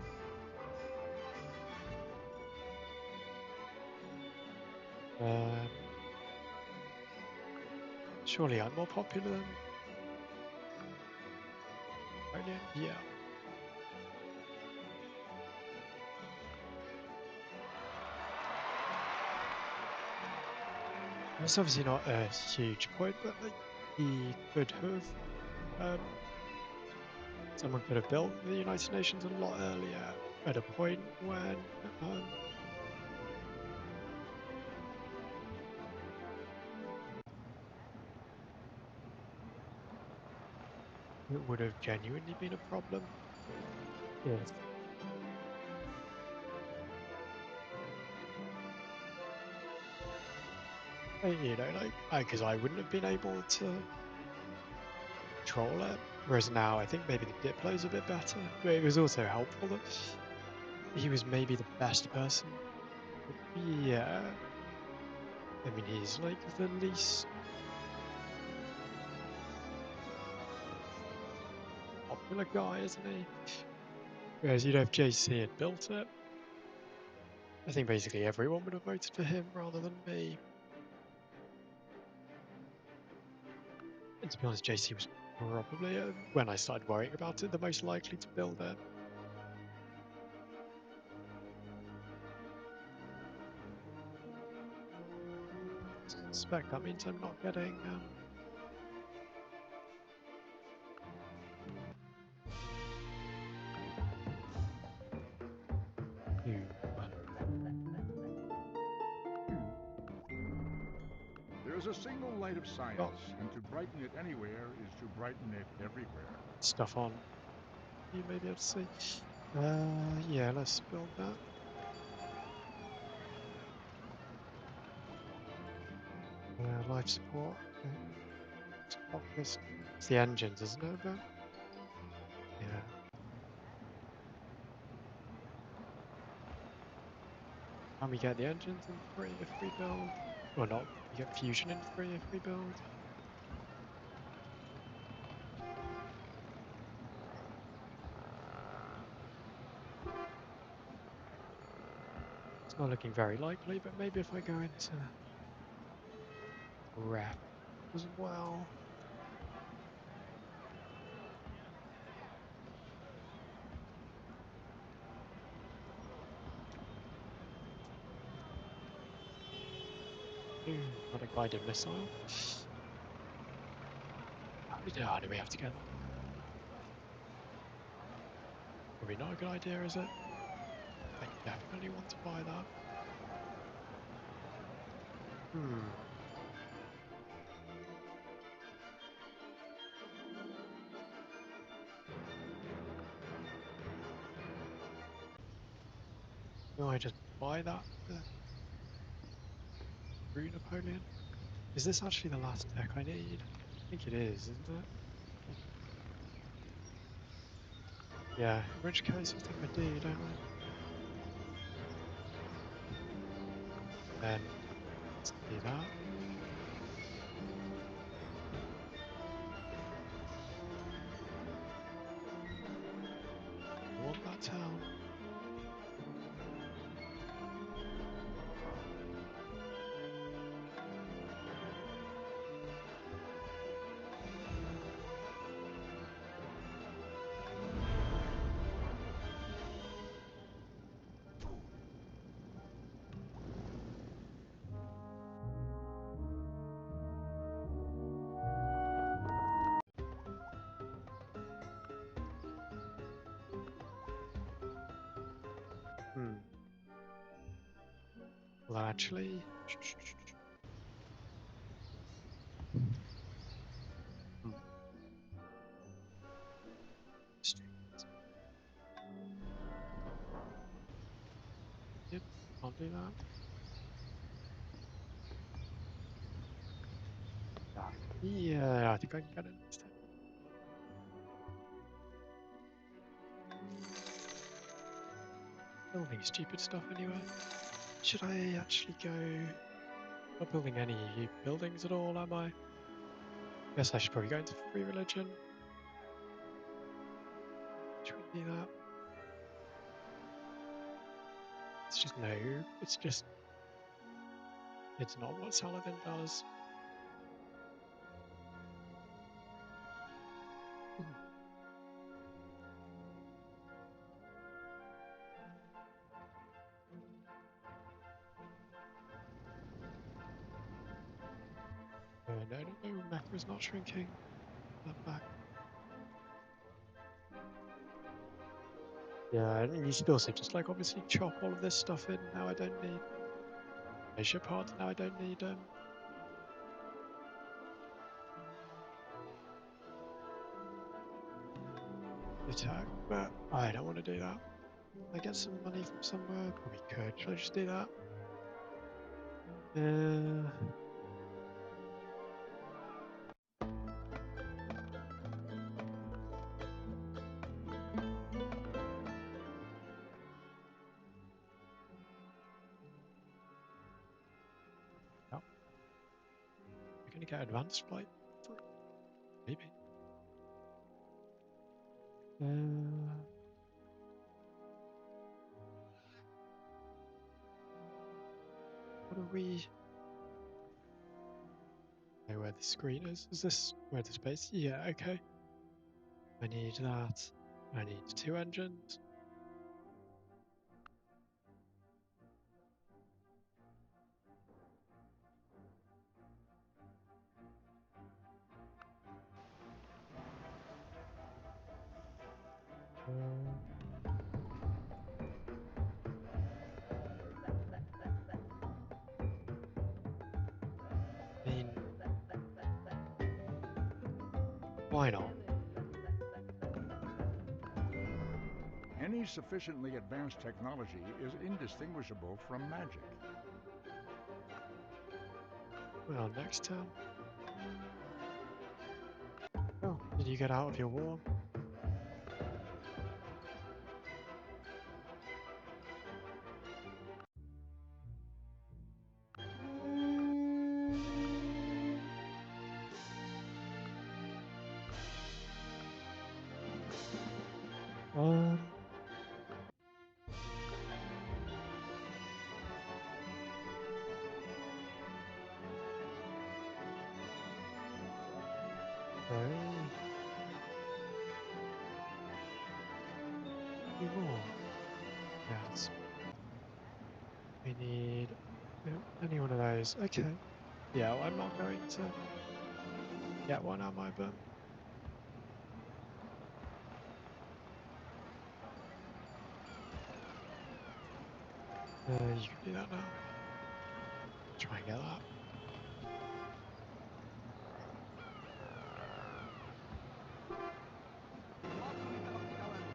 Surely I'm more popular than Napoleon? Yeah. It's obviously not a huge point, but like he could have, someone could have built the United Nations a lot earlier at a point when it would have genuinely been a problem. Yes. You know, like, because I wouldn't have been able to control it. Whereas now, I think maybe the Diplo's a bit better. But it was also helpful that he was maybe the best person. Yeah. I mean, he's like the least popular guy, isn't he? Whereas you'd have JC had built it. I think basically everyone would have voted for him rather than me. And to be honest, JC was probably, when I started worrying about it, the most likely to build it. I suspect that means I'm not getting There is a single light of science, and to brighten it anywhere is to brighten it everywhere. stuff on. You may be able to see. Yeah, let's build that. Life support. Okay. Support this. It's the engines, isn't it? But yeah. And we get the engines in 3 if we build. Or not. We get fusion in 3 if we build. It's not looking very likely, but maybe if I go into rep as well. Ooh, not a guided missile. How do we have to get that? Probably not a good idea, is it? I definitely want to buy that. Do I just buy that through Napoleon? Is this actually the last tech I need? I think it is, isn't it? Yeah, in which case I think I do, don't I? Then let's do that. I want that town. Well, actually, Yep, I'll do that. Yeah, I think I can get it next time. Building stupid stuff anyway. Should I actually go? Not building any buildings at all, am I? Guess I should probably go into free religion. Should we do that? It's just no. It's just. It's not what Saladin does. No, Mecca is not shrinking. That back. Yeah, and you should also just like obviously chop all of this stuff in. Now I don't need measure parts. Now I don't need attack, but I don't want to do that. I get some money from somewhere. Probably could. Should I just do that? No. We're gonna get advanced flight. Maybe. What do we... know where the screen is. Is this where the space? Yeah, okay. I need that. I need 2 engines. I mean, why not? Any sufficiently advanced technology is indistinguishable from magic. Well, next turn. Oh, did you get out of your war? Um, oh, 2 more. Yes. We need any one of those. Okay. Yeah, well, I'm not going to get one, am I? But you can do that now. Try and get that. حاضر لتلقي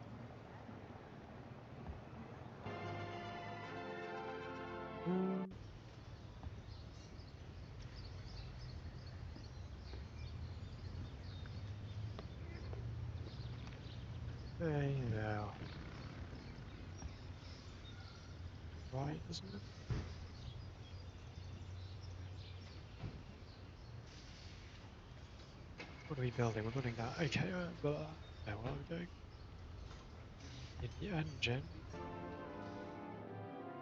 الأوامر. Hey there. Right, isn't it? What are we building? We're building that. Okay, but I know what I'm doing. Need the engine.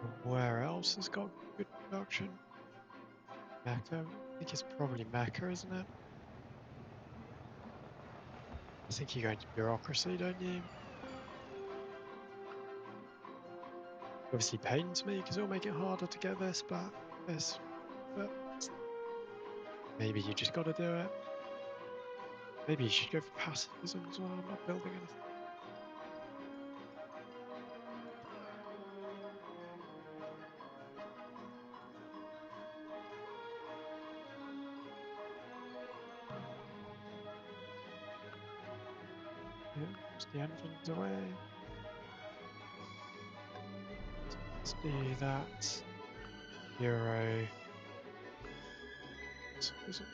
And where else has got good production? Mecca. I think it's probably Mecca, isn't it? I think you go into bureaucracy, don't you? Obviously pains me because it'll make it harder to get this back. But maybe you just got to do it. Maybe you should go for pacifism as well. I'm not building anything. Yeah, push the engines away. Let's do that. Euro. Pacifism.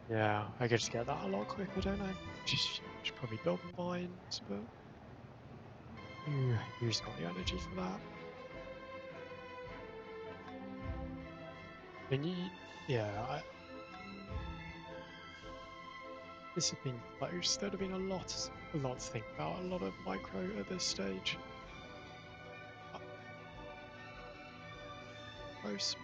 Yeah, I could just get that a lot quicker, don't I? Should probably build mines, but who's got the energy for that? I mean, yeah, this has been close. There'd have been a lot to think about. A lot of micro at this stage. Close.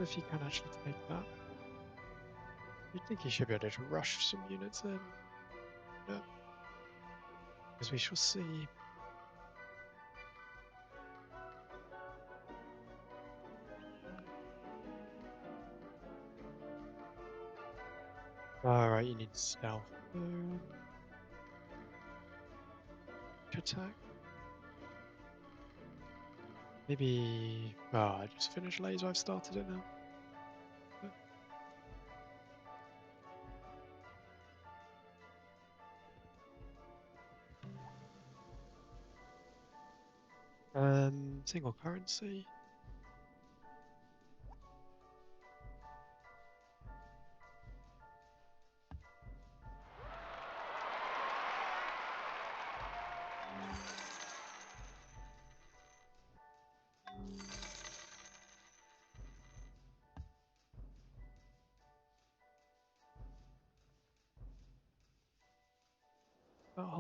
If you can actually take that, you'd think you should be able to rush some units in. Yeah. As we shall see. Alright, you need stealth. Attack. Maybe... Oh, I just finished laser. I've started it now. Single currency.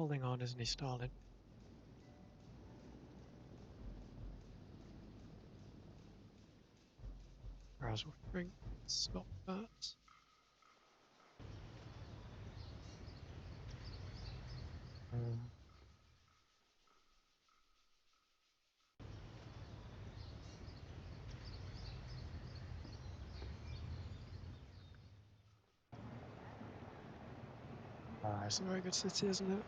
holding on, isn't he, Stalin? Arousal drink. Stop that. It's a very good city, isn't it?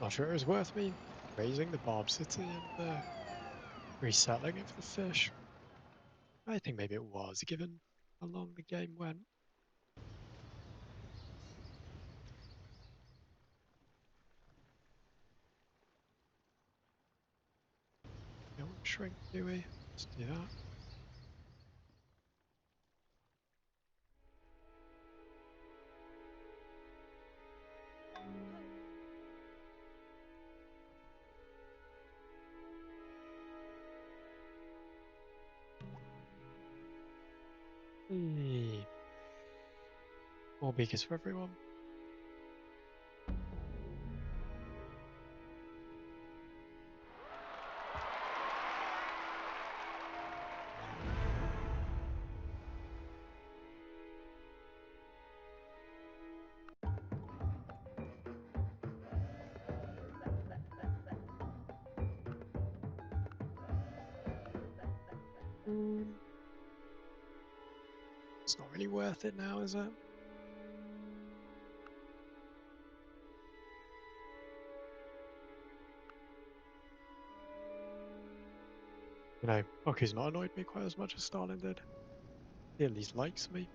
Not sure it was worth me raising the Barb City and resettling it for the fish. I think maybe it was, given how long the game went. Don't want to shrink, do we? Let's do that. Hey. More beakers for everyone. It's not really worth it now, is it? You know, Oku's not annoyed me quite as much as Stalin did. He at least likes me.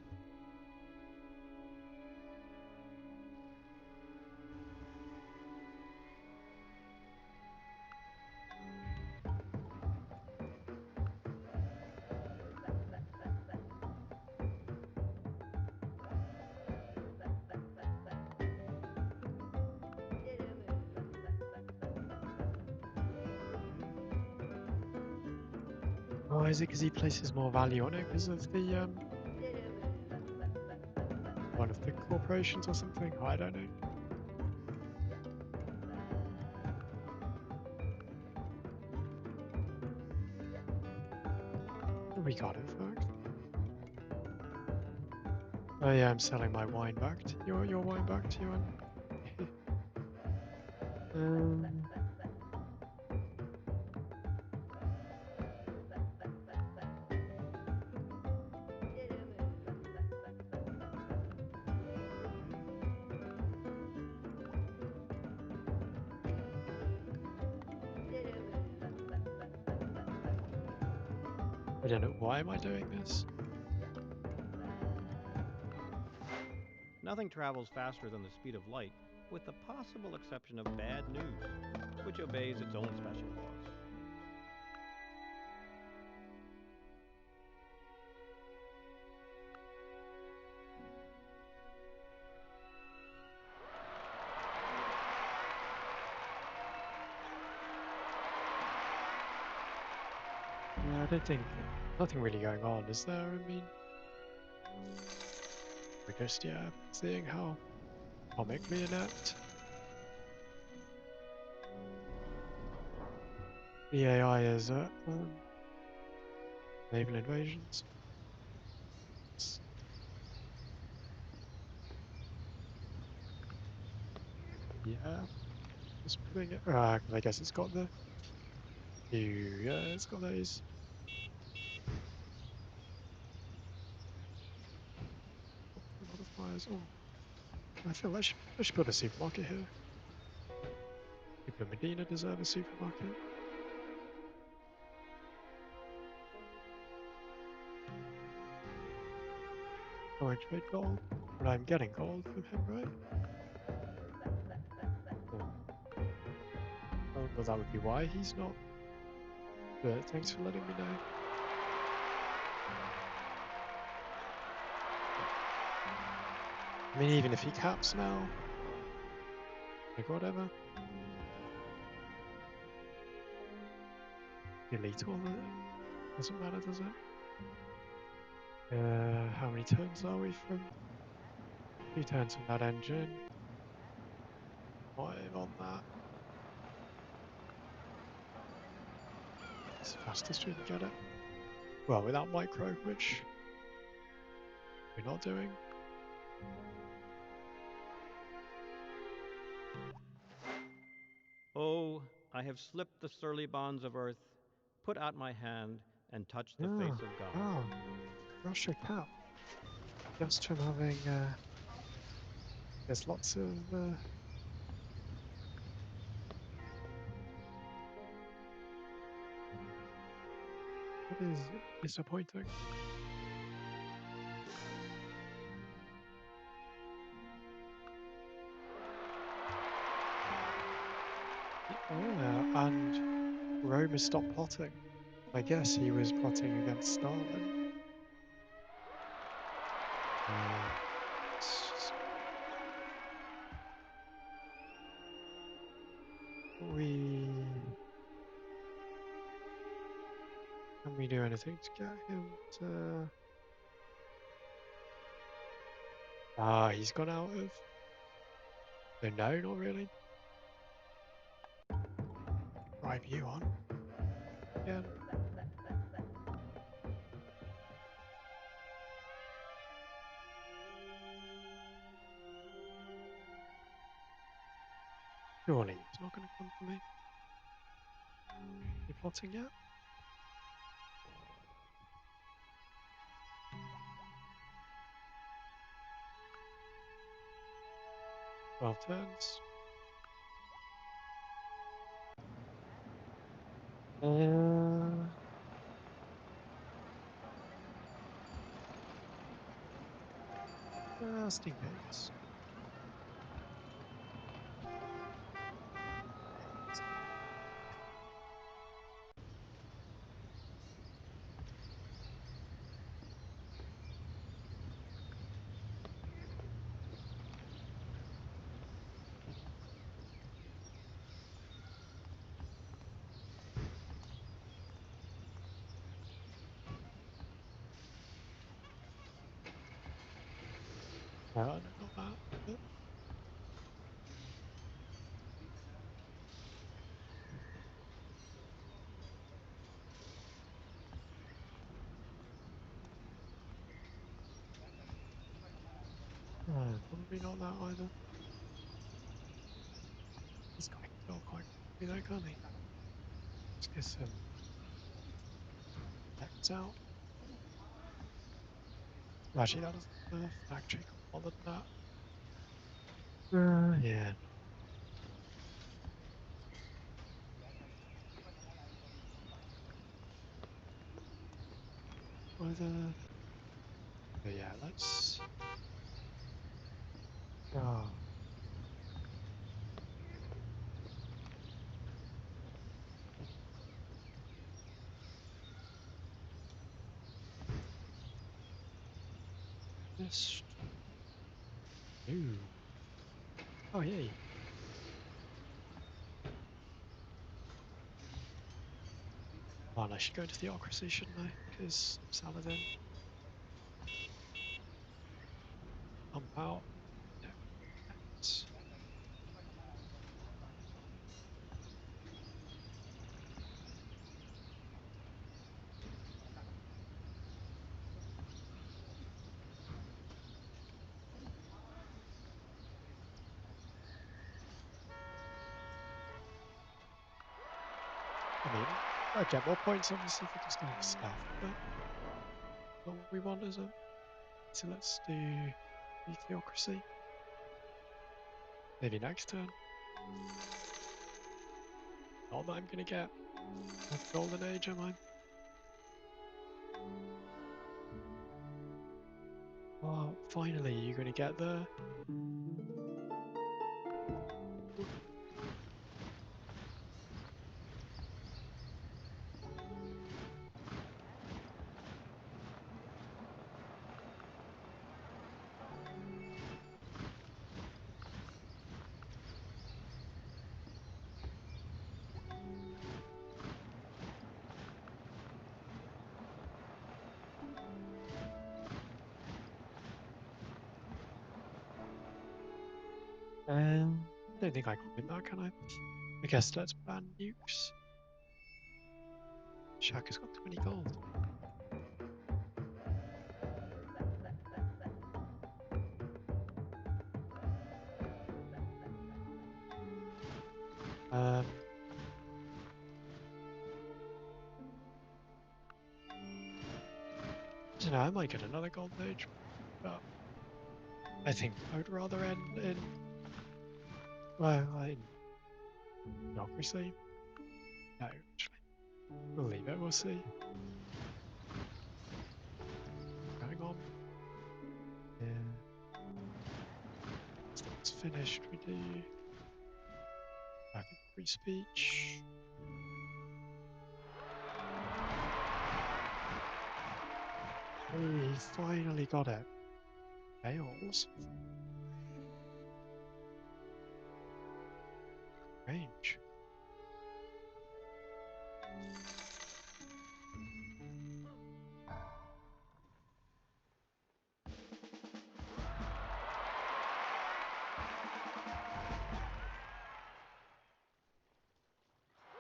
Oh, is it because he places more value on it because of the one of the corporations or something? Oh, I don't know. We got it, in fact. Oh yeah, I'm selling my wine back to your wine back to you. I don't know, why am I doing this? Nothing travels faster than the speed of light, with the possible exception of bad news, which obeys its own special laws. I don't think, nothing really going on, is there? I mean, we're just, yeah, seeing how comically inept the AI is at naval invasions. Yeah, just putting it, because I guess it's got the, yeah, it's got those. Modifiers. Oh, I feel I should build a supermarket here. People in Medina deserve a supermarket. Oh, I trade gold, but I'm getting gold from him, right? Yeah. Oh, well, that would be why he's not. But thanks for letting me know. I mean, even if he caps now, like whatever. Delete all of it. Doesn't matter, does it? How many turns are we from? 2 turns from that engine. 5 on that. It's the fastest we can get it. Well, without micro, which we're not doing. Oh, I have slipped the surly bonds of earth, put out my hand, and touched the face of God. Oh, Russia Cap. Just from having, there's lots of, that is disappointing. Yeah, and Rome has stopped plotting. I guess he was plotting against Stalin. Can we do anything to get him to... Ah, he's gone out of... No, not really. Drive you on. Again. Surely he's not going to come for me. You plotting yet? Twelve turns. Just in case. No, not that. But... probably not that either. This guy can build quite quickly though, can't he? Let's get some decks out. Actually, that doesn't. The factory can't bother than that. Yeah. Either. But yeah, let's. Oh. Just. Ooh. Oh, yay. Oh, and I should go into theocracy, shouldn't I? Because Saladin. Pump out. Decks. I mean, I'd get more points obviously for just doing stuff, but not what we want, is it? So let's do theocracy. Maybe next turn. Not that I'm gonna get a golden age, am I? Oh, finally, you're gonna get there. don't think I can win that, can I? I guess let's ban nukes. Shaka's got 20 gold. I don't know, I might get another golden age, but I think I would rather end in, well, in democracy. No, actually, we'll leave it, we'll see. Going on. Yeah. Once that's finished, we do rapid free speech. Hey, finally got it. Fails. Range.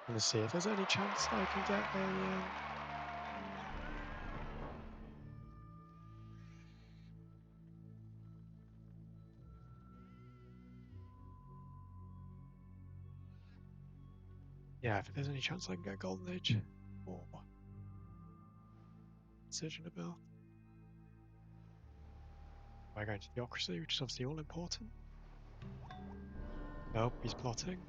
Let's see if there's any chance I can get a yeah, if there's any chance I can get Golden Age or Decision about. Am I going to Theocracy, which is obviously all important? Nope, he's plotting.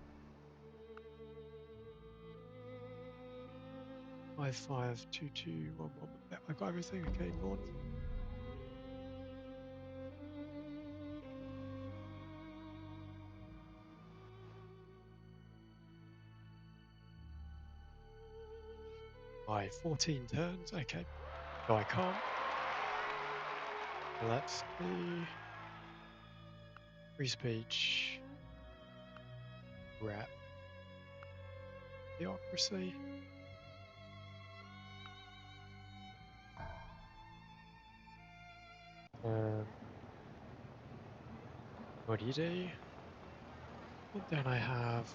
5-5-2-2-1-1. Yeah, I've got everything. Okay, launch. By 14 turns. Okay. No, I can't. Let's do free speech. Rep. Theocracy. What do you do? Well, then I have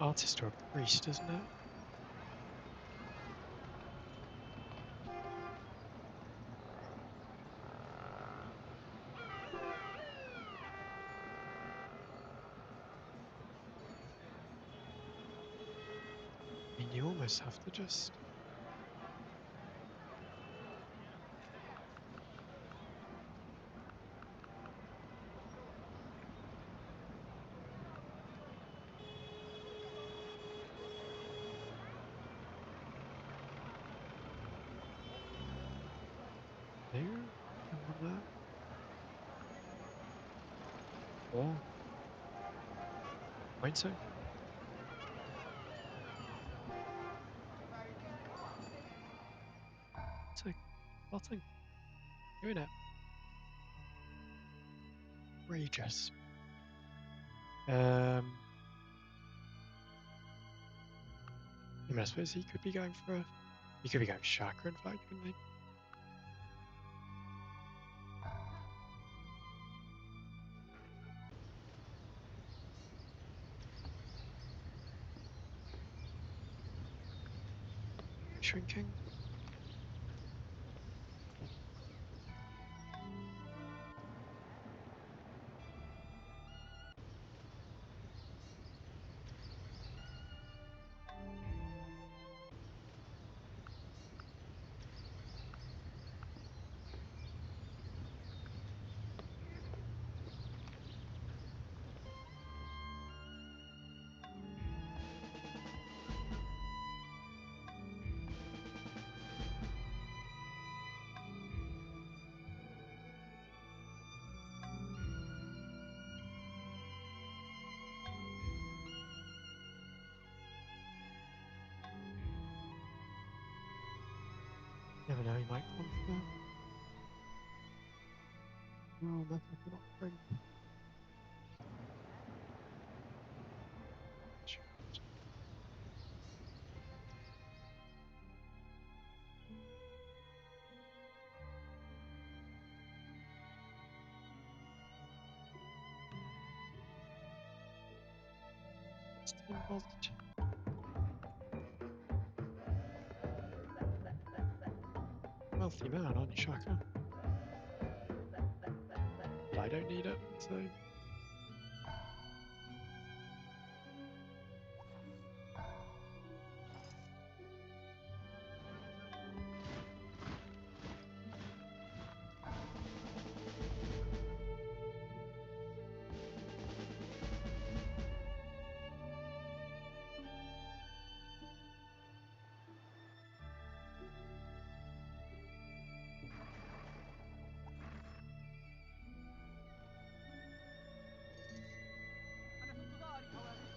artist or a priest, isn't it? I mean, you almost have to just. Do on that. Yeah. Might so. So, plotting. Doing it. Outrageous. I mean, I suppose he could be going for a. He could be going Shaka, in fact, couldn't he? Shrinking. Never know, he might come for. Oh, that's I cannot bring. just involved. Wealthy man, aren't you, Shaka? But I don't need it, so. أنا في انتظار أوامرك.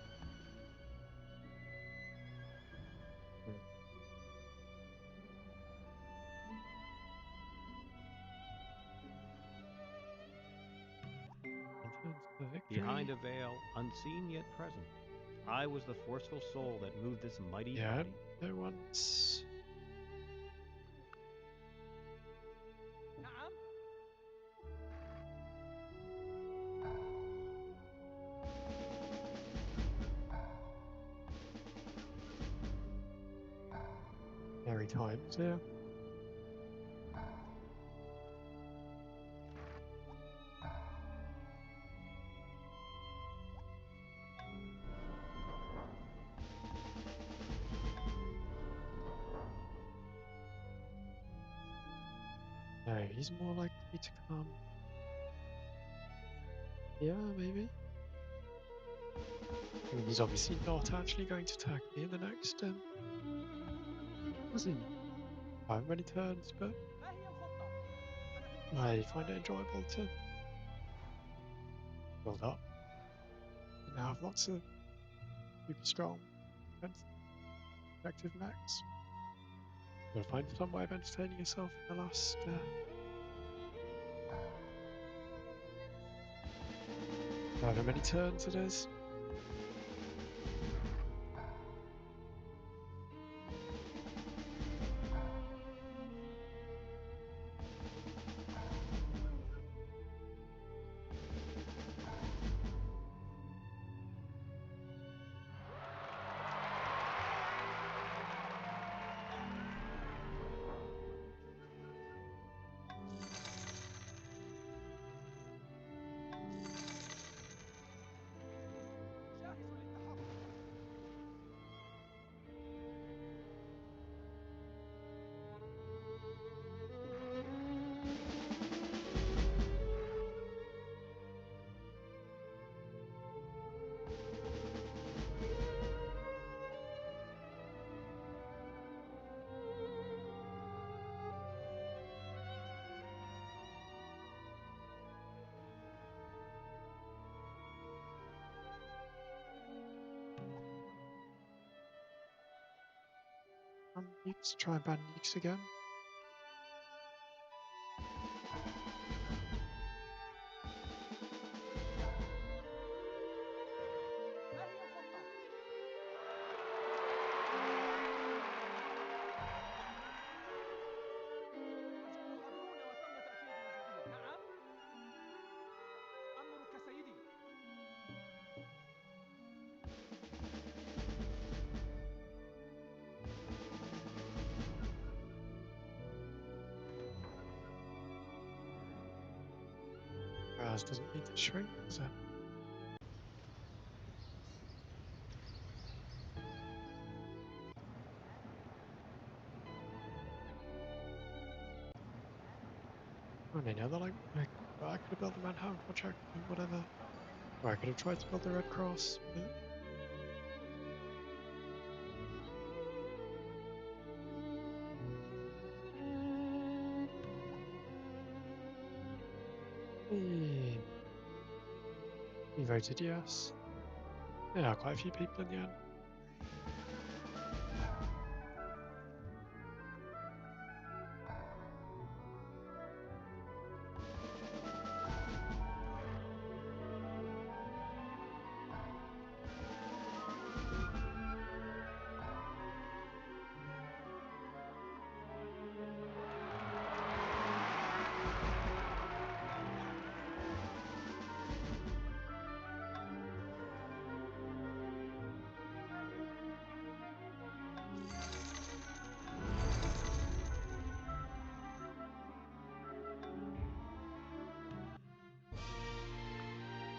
Behind a veil, unseen yet present, I was the forceful soul that moved this mighty Yeah, body. no one's. نعم. Merry times, yeah. No, he's more likely to come. Yeah, maybe. I mean, he's obviously not actually going to attack me in the next does he? I have many turns, but ما هي الخطة؟ أنا في I انتظار find it enjoyable to build up. You now have lots of super strong effective mechs. You'll find some way of entertaining yourself in the last however many turns it is. جاهز للتحرك. Nukes, try and ban nukes again. ما هي الخطة؟ الجنود حاضرون وتم تأكيد وجودهم. نعم. أمرك سيدي. Raz doesn't need to shrink, does it? I mean, yeah, they're like, I could have built the Manhattan Project or whatever. Or I could have tried to build the Red Cross, but he voted yes. Yeah, quite a few people in the end.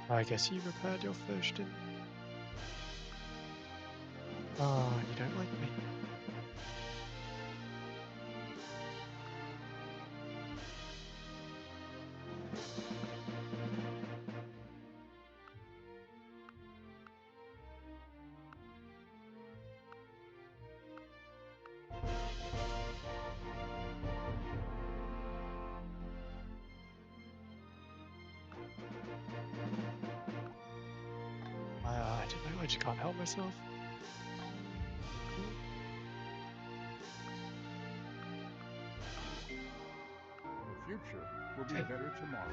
I guess you repaired your fish, didn't you? Oh, you don't like me. I don't know, I just can't help myself. The future will be better tomorrow.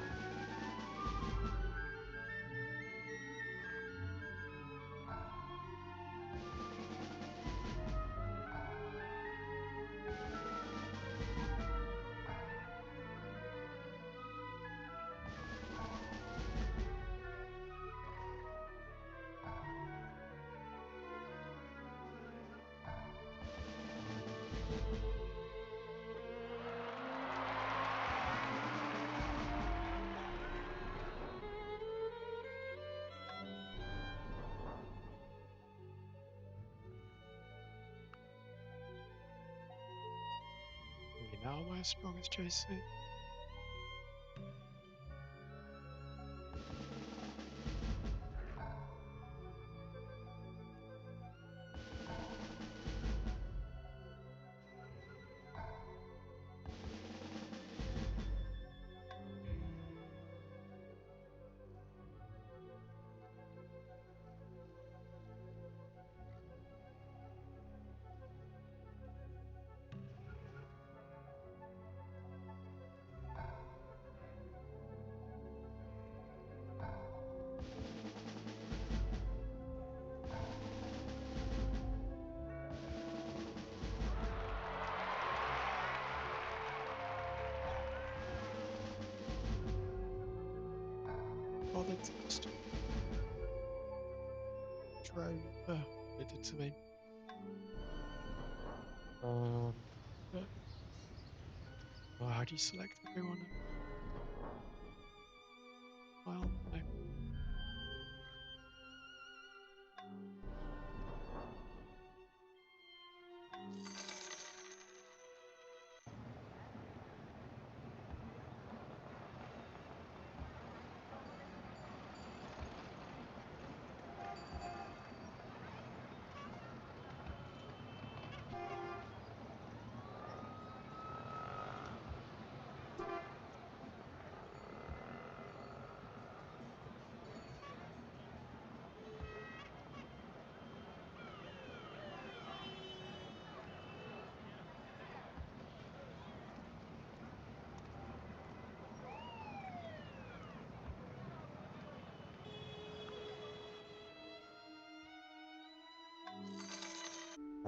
Now am I as strong as JC? Oh, that's just drone. It did to me. Yeah. Oh, how do you select everyone? Well, no.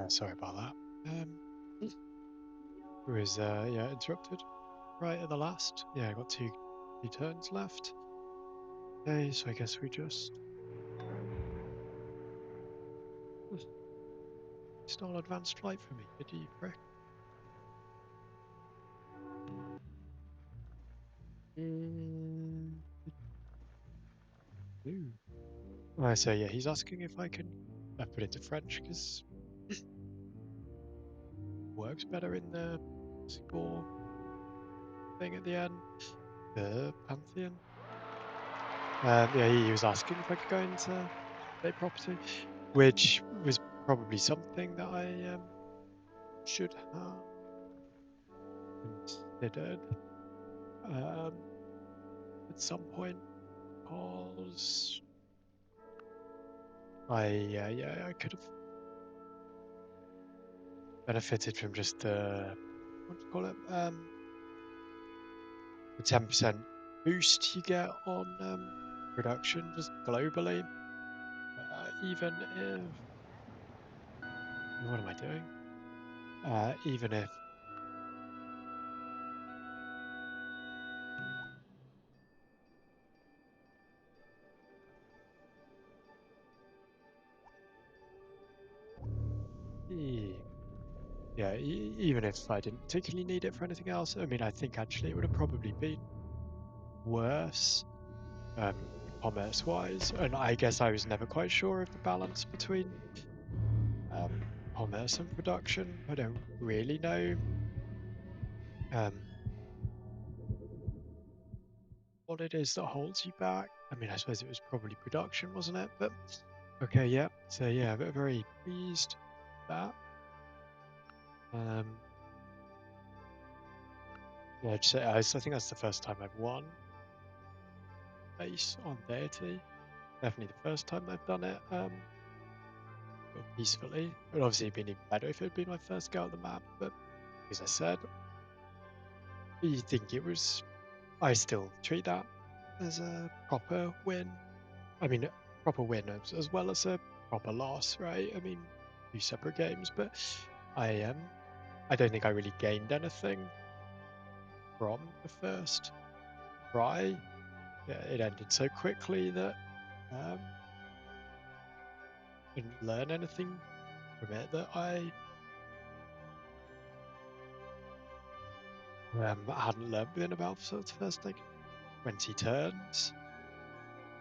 Sorry about that. Was yeah, interrupted right at the last. Yeah, I got two turns left. Okay, so I guess we just stole advanced flight for me, did you prick? So yeah, he's asking if I can put it to French because works better in the score thing at the end. The Pantheon. Yeah, he was asking if I could go into state property, which was probably something that I should have considered at some point, because I could have benefited from just the what do you call it, the 10% boost you get on production just globally. Even if what am I doing? Even if yeah, even if I didn't particularly need it for anything else, I mean, I think actually it would have probably been worse, commerce-wise, and I guess I was never quite sure of the balance between commerce and production. I don't really know what it is that holds you back. I mean, I suppose it was probably production, wasn't it? But okay, yeah. So yeah, but very pleased with that. Yeah, I'd say, I think that's the first time I've won base on deity. Definitely the first time I've done it peacefully. It would obviously have been even better if it had been my first go at the map, but as I said, you think it was. I still treat that as a proper win. I mean, proper win as well as a proper loss, right? I mean, two separate games, but I don't think I really gained anything from the first try. Yeah, it ended so quickly that didn't learn anything from it that I hadn't learned within about the first like 20 turns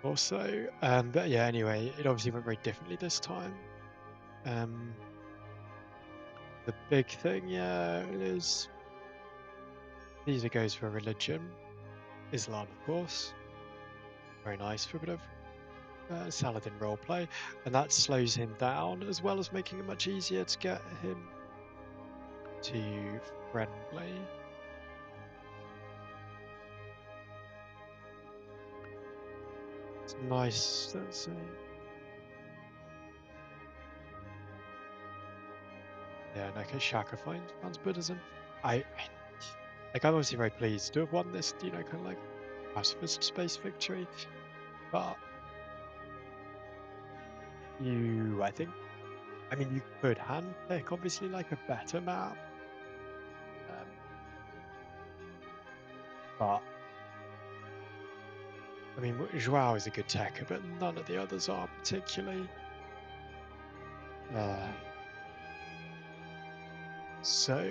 or so. But yeah, anyway, it obviously went very differently this time. The big thing, yeah, is Caesar goes for religion, Islam, of course. Very nice for a bit of Saladin roleplay, and that slows him down as well as making it much easier to get him to friendly. It's nice, let's see. Yeah, and okay, Shaka finds Buddhism. I'm obviously very pleased to have won this, you know, kind of like pacifist space victory, but I think, I mean, you could handpick obviously like a better map, but I mean, Joao is a good techer, but none of the others are particularly. So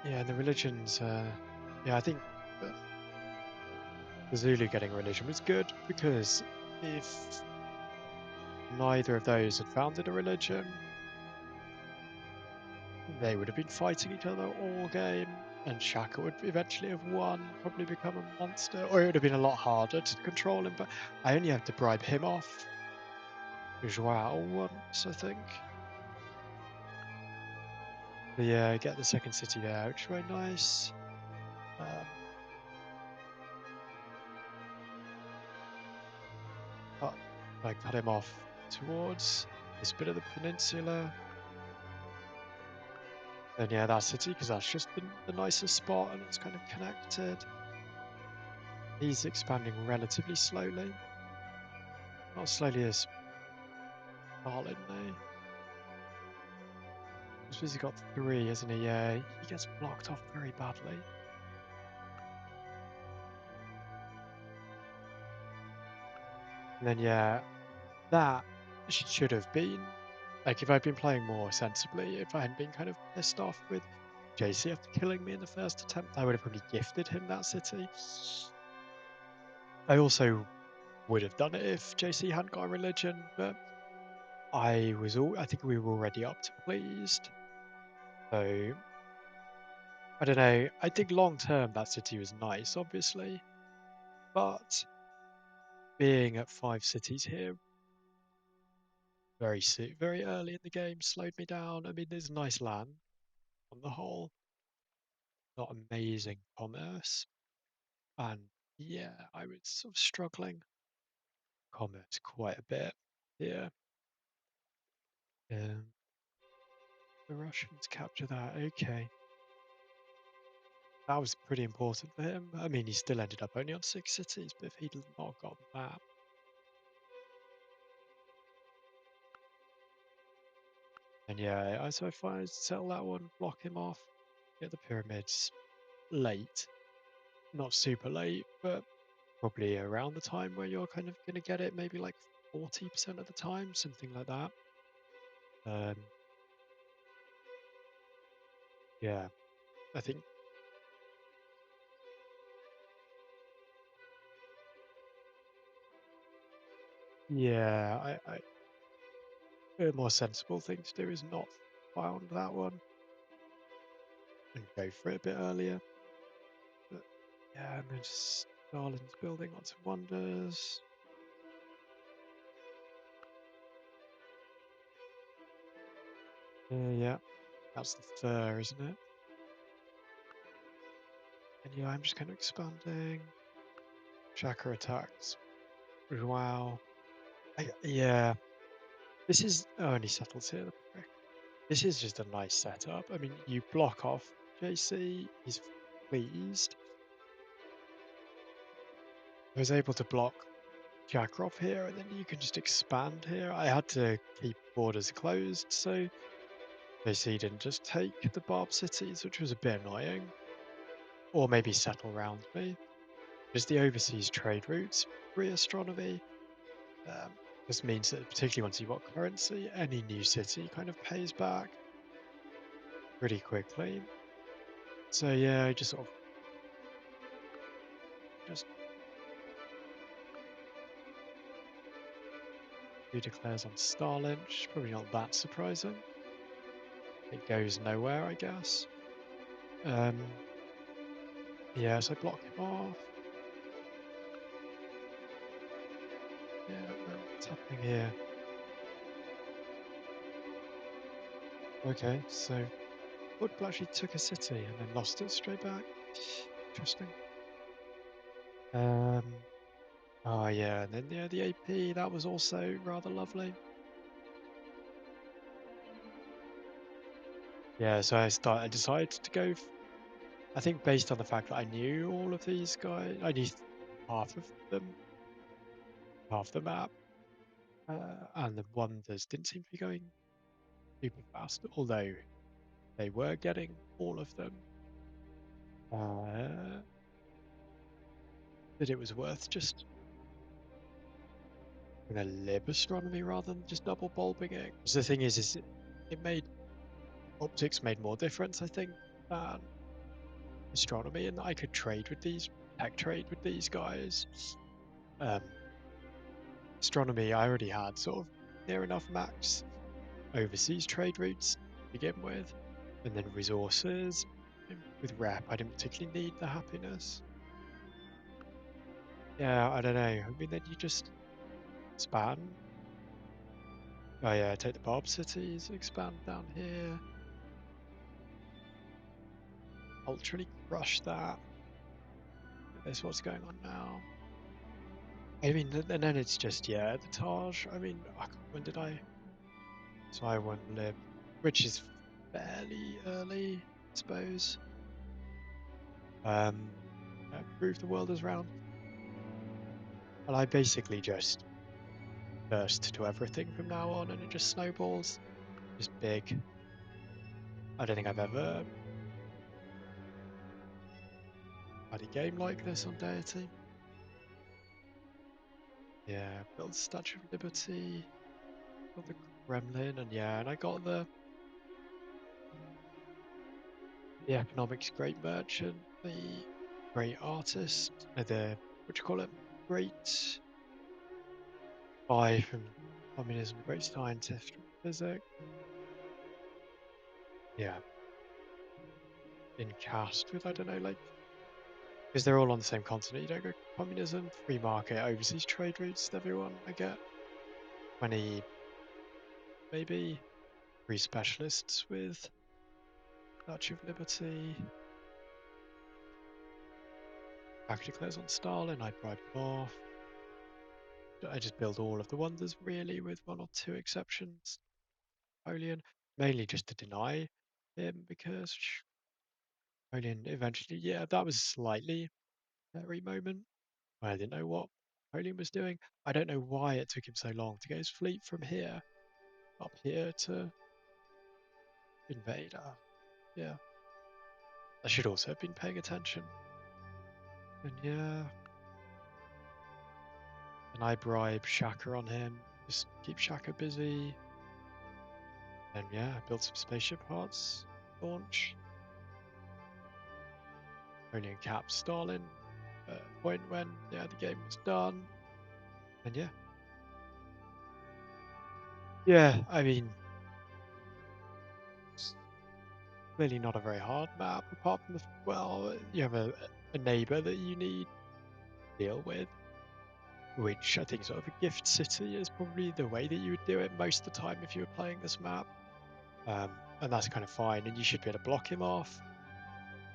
yeah, the religions. Yeah, I think the Zulu getting a religion was good because if neither of those had founded a religion, they would have been fighting each other all game, and Shaka would eventually have won, probably become a monster, or it would have been a lot harder to control him. But I only had to bribe him off Joao once, I think. But yeah, get the second city there, which is very nice. I cut him off towards this bit of the peninsula. Then yeah, that city, because that's just the nicest spot and it's kind of connected. He's expanding relatively slowly. Not as slowly as Stalin, though. I suppose he's got 3, hasn't he? Yeah, he gets blocked off very badly. And then yeah, that should have been, like, if I'd been playing more sensibly, if I hadn't been kind of pissed off with JC after killing me in the first attempt, I would have probably gifted him that city. I also would have done it if JC hadn't got a religion, but I think we were already up to pleased. So I don't know. I think long term that city was nice, obviously, but being at 5 cities here very early in the game slowed me down. I mean, there's nice land on the whole, not amazing commerce, and yeah, I was sort of struggling commerce quite a bit here. The Russians capture that. Okay. That was pretty important for him. I mean, he still ended up only on 6 cities, but if he'd not got that. And yeah, so if I settle that one, block him off, get the pyramids late. Not super late, but probably around the time where you're kind of going to get it, maybe like 40% of the time, something like that. Yeah, I think. Yeah, a more sensible thing to do is not found that one and go for it a bit earlier. But yeah, and then just Stalin's building lots of wonders. Yeah, that's the fur, isn't it? And yeah, I'm just kind of expanding. Chakra attacks. Wow. Yeah, this is only settles here. The prick. This is just a nice setup. I mean, you block off JC. He's pleased. I was able to block Chakra off here, and then you can just expand here. I had to keep borders closed, so JC didn't just take the Barb cities, which was a bit annoying. Or maybe settle around me. Just the overseas trade routes, free astronomy. This means that particularly once you've got currency, any new city kind of pays back pretty quickly. So yeah, I just sort of just redeclares on Stalin, which is probably not that surprising. It goes nowhere, I guess. Yeah, so I block him off. Yeah, what's happening here? Okay, so Woodbull actually took a city and then lost it straight back. Interesting. Oh yeah, and then yeah, the AP, that was also rather lovely. Yeah, so I decided to go, I think based on the fact that I knew all of these guys, I knew half of them, half the map, and the wonders didn't seem to be going super fast, although they were getting all of them. That it was worth just going to lib astronomy rather than just double bulbing it. Because the thing is it made optics made more difference, I think, than astronomy, and I could trade with these tech trade with these guys. Astronomy, I already had sort of near enough max overseas trade routes to begin with, and then resources. With rep, I didn't particularly need the happiness. Yeah, I don't know. I mean, then you just expand. Oh yeah, take the Barb cities, expand down here. Ultrally crush that. That's what's going on now. I mean, and then it's just, yeah, the Taj. I mean, when did I? So I went lib, which is fairly early, I suppose. Prove the world is round. And I basically just burst to everything from now on, and it just snowballs. Just big. I don't think I've ever had a game like this on Deity. Yeah, build Statue of Liberty, build the Kremlin, and yeah, and I got the economics great merchant, the great artist, the what do you call it? Great spy from communism, great scientist from physics. Yeah. In cast with, I don't know, like, because they're all on the same continent. You don't go communism, free market, overseas trade routes, everyone. I get 20, maybe 3 specialists with Statue of Liberty. Back declares on Stalin, I bribe him off. I just build all of the wonders really, with 1 or 2 exceptions. Napoleon, mainly just to deny him because Napoleon eventually, yeah, that was slightly a hairy moment. I didn't know what Napoleon was doing. I don't know why it took him so long to get his fleet from here up here to invade. Yeah, I should also have been paying attention. And yeah, and I bribe Shaka on him, just keep Shaka busy. And yeah, build some spaceship parts, launch. Only cap Stalin. Point when, yeah, the game was done. And yeah, Yeah, I mean, it's really not a very hard map, apart from the, well, you have a neighbor that you need to deal with, which I think sort of a gift city is probably the way that you would do it most of the time if you were playing this map. And that's kind of fine, and you should be able to block him off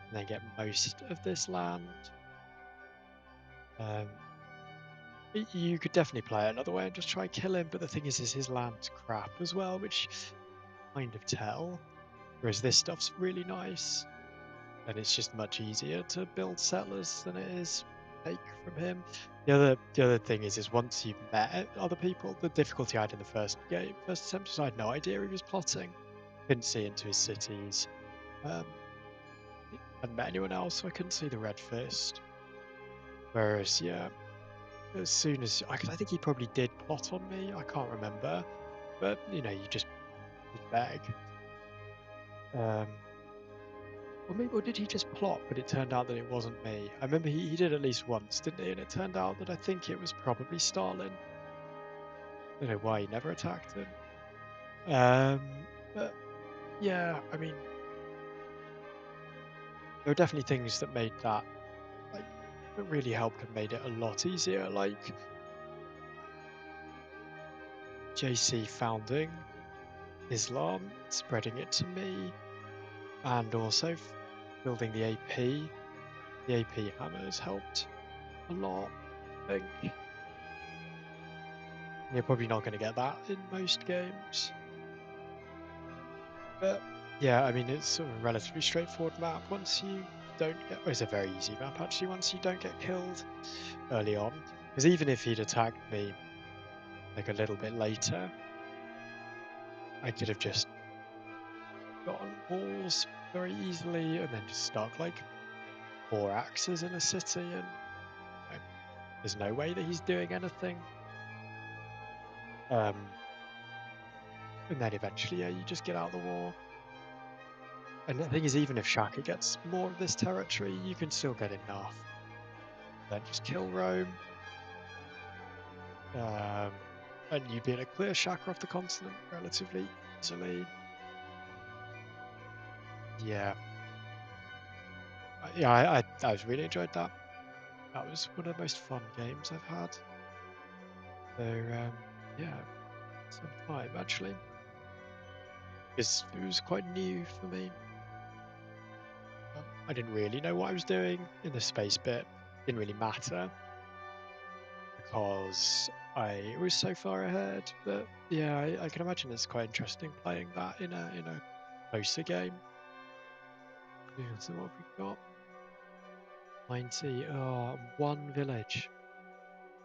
and then get most of this land. You could definitely play it another way and just try and kill him, but the thing is his land's crap as well, which kind of tell. Whereas this stuff's really nice, and it's just much easier to build settlers than it is take from him. The other thing is once you've met other people, the difficulty I had in the first attempt was I had no idea he was plotting. Couldn't see into his cities. Hadn't met anyone else, so I couldn't see the red fist. Whereas, yeah, as soon as I think he probably did plot on me. I can't remember, but you know, you just beg. Or did he just plot, but it turned out that it wasn't me? I remember he did at least once, didn't he? And it turned out that I think it was probably Stalin. I don't know why he never attacked him. But yeah, I mean, there are definitely things that made that, like, that really helped and made it a lot easier, like JC founding Islam, spreading it to me, and also building the AP. The AP hammers helped a lot, I think. You're probably not going to get that in most games. But yeah, I mean, it's sort of a relatively straightforward map once you don't get... Well, it's a very easy map, actually, once you don't get killed early on. Because even if he'd attacked me, like, a little bit later, I could have just gotten walls very easily and then just stuck, like, 4 axes in a city, and you know, there's no way that he's doing anything. And then eventually, yeah, you just get out of the war. And the thing is, even if Shaka gets more of this territory, you can still get enough. Then just kill Rome. And you'd be able to clear Shaka off the continent relatively easily. Yeah. I really enjoyed that. That was one of the most fun games I've had. So, yeah, some time actually. Because it was quite new for me. I didn't really know what I was doing in the space bit. Didn't really matter because I was so far ahead. But yeah, I can imagine it's quite interesting playing that in a closer game. Yeah, so what have we got? 90. Oh, one village.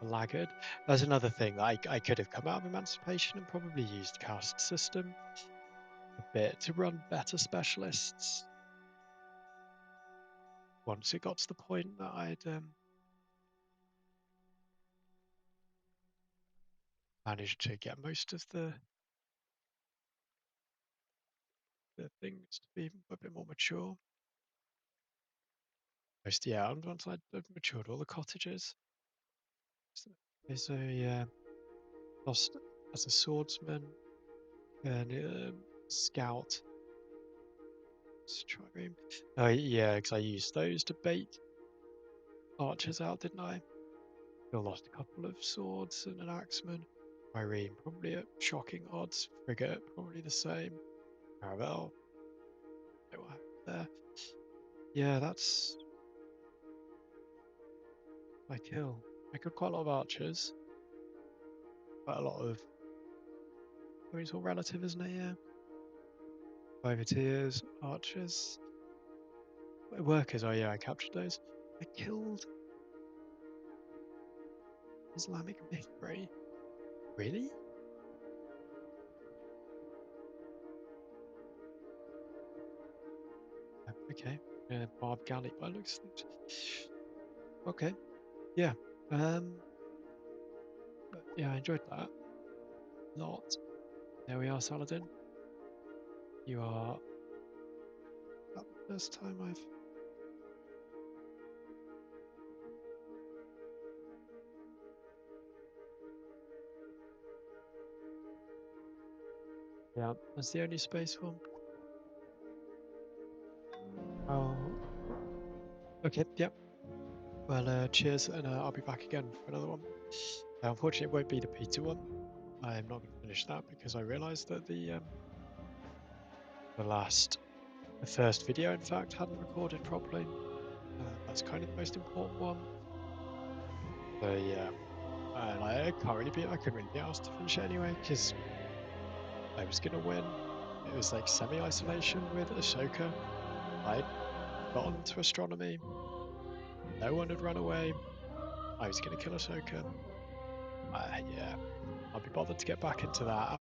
Laggard. That's another thing that I could have come out of Emancipation and probably used caste system a bit to run better specialists. Once it got to the point that I'd managed to get most of the things to be a bit more mature. Yeah, and once I'd matured all the cottages. So yeah, lost as a swordsman and scout. Trireme. Oh yeah, because I used those to bait archers out, didn't I? I lost a couple of swords and an axeman. Trireme probably at shocking odds. Frigate probably the same. Caravel. What happened there? Yeah, that's my kill. I killed quite a lot of archers. Quite a lot of... I mean, it's all relative, isn't it? Yeah. Privateers, archers, workers. Oh yeah, I captured those. I killed Islamic Mithri. Really? Okay. Barb Galley by looks of things. Okay. Yeah. But yeah, I enjoyed that a lot. There we are, Saladin. You are... That the first time I've... Yeah, that's the only space one. Oh, okay, yep. Well, cheers, and I'll be back again for another one. Unfortunately, it won't be the Peter one. I'm not going to finish that because I realised that the first video, in fact, hadn't recorded properly. That's kind of the most important one. So yeah, and I couldn't really be asked to finish it anyway because I was gonna win. It was like semi-isolation with Ahsoka. I'd gotten to astronomy. No one had run away. I was gonna kill Ahsoka. Yeah, I'll be bothered to get back into that.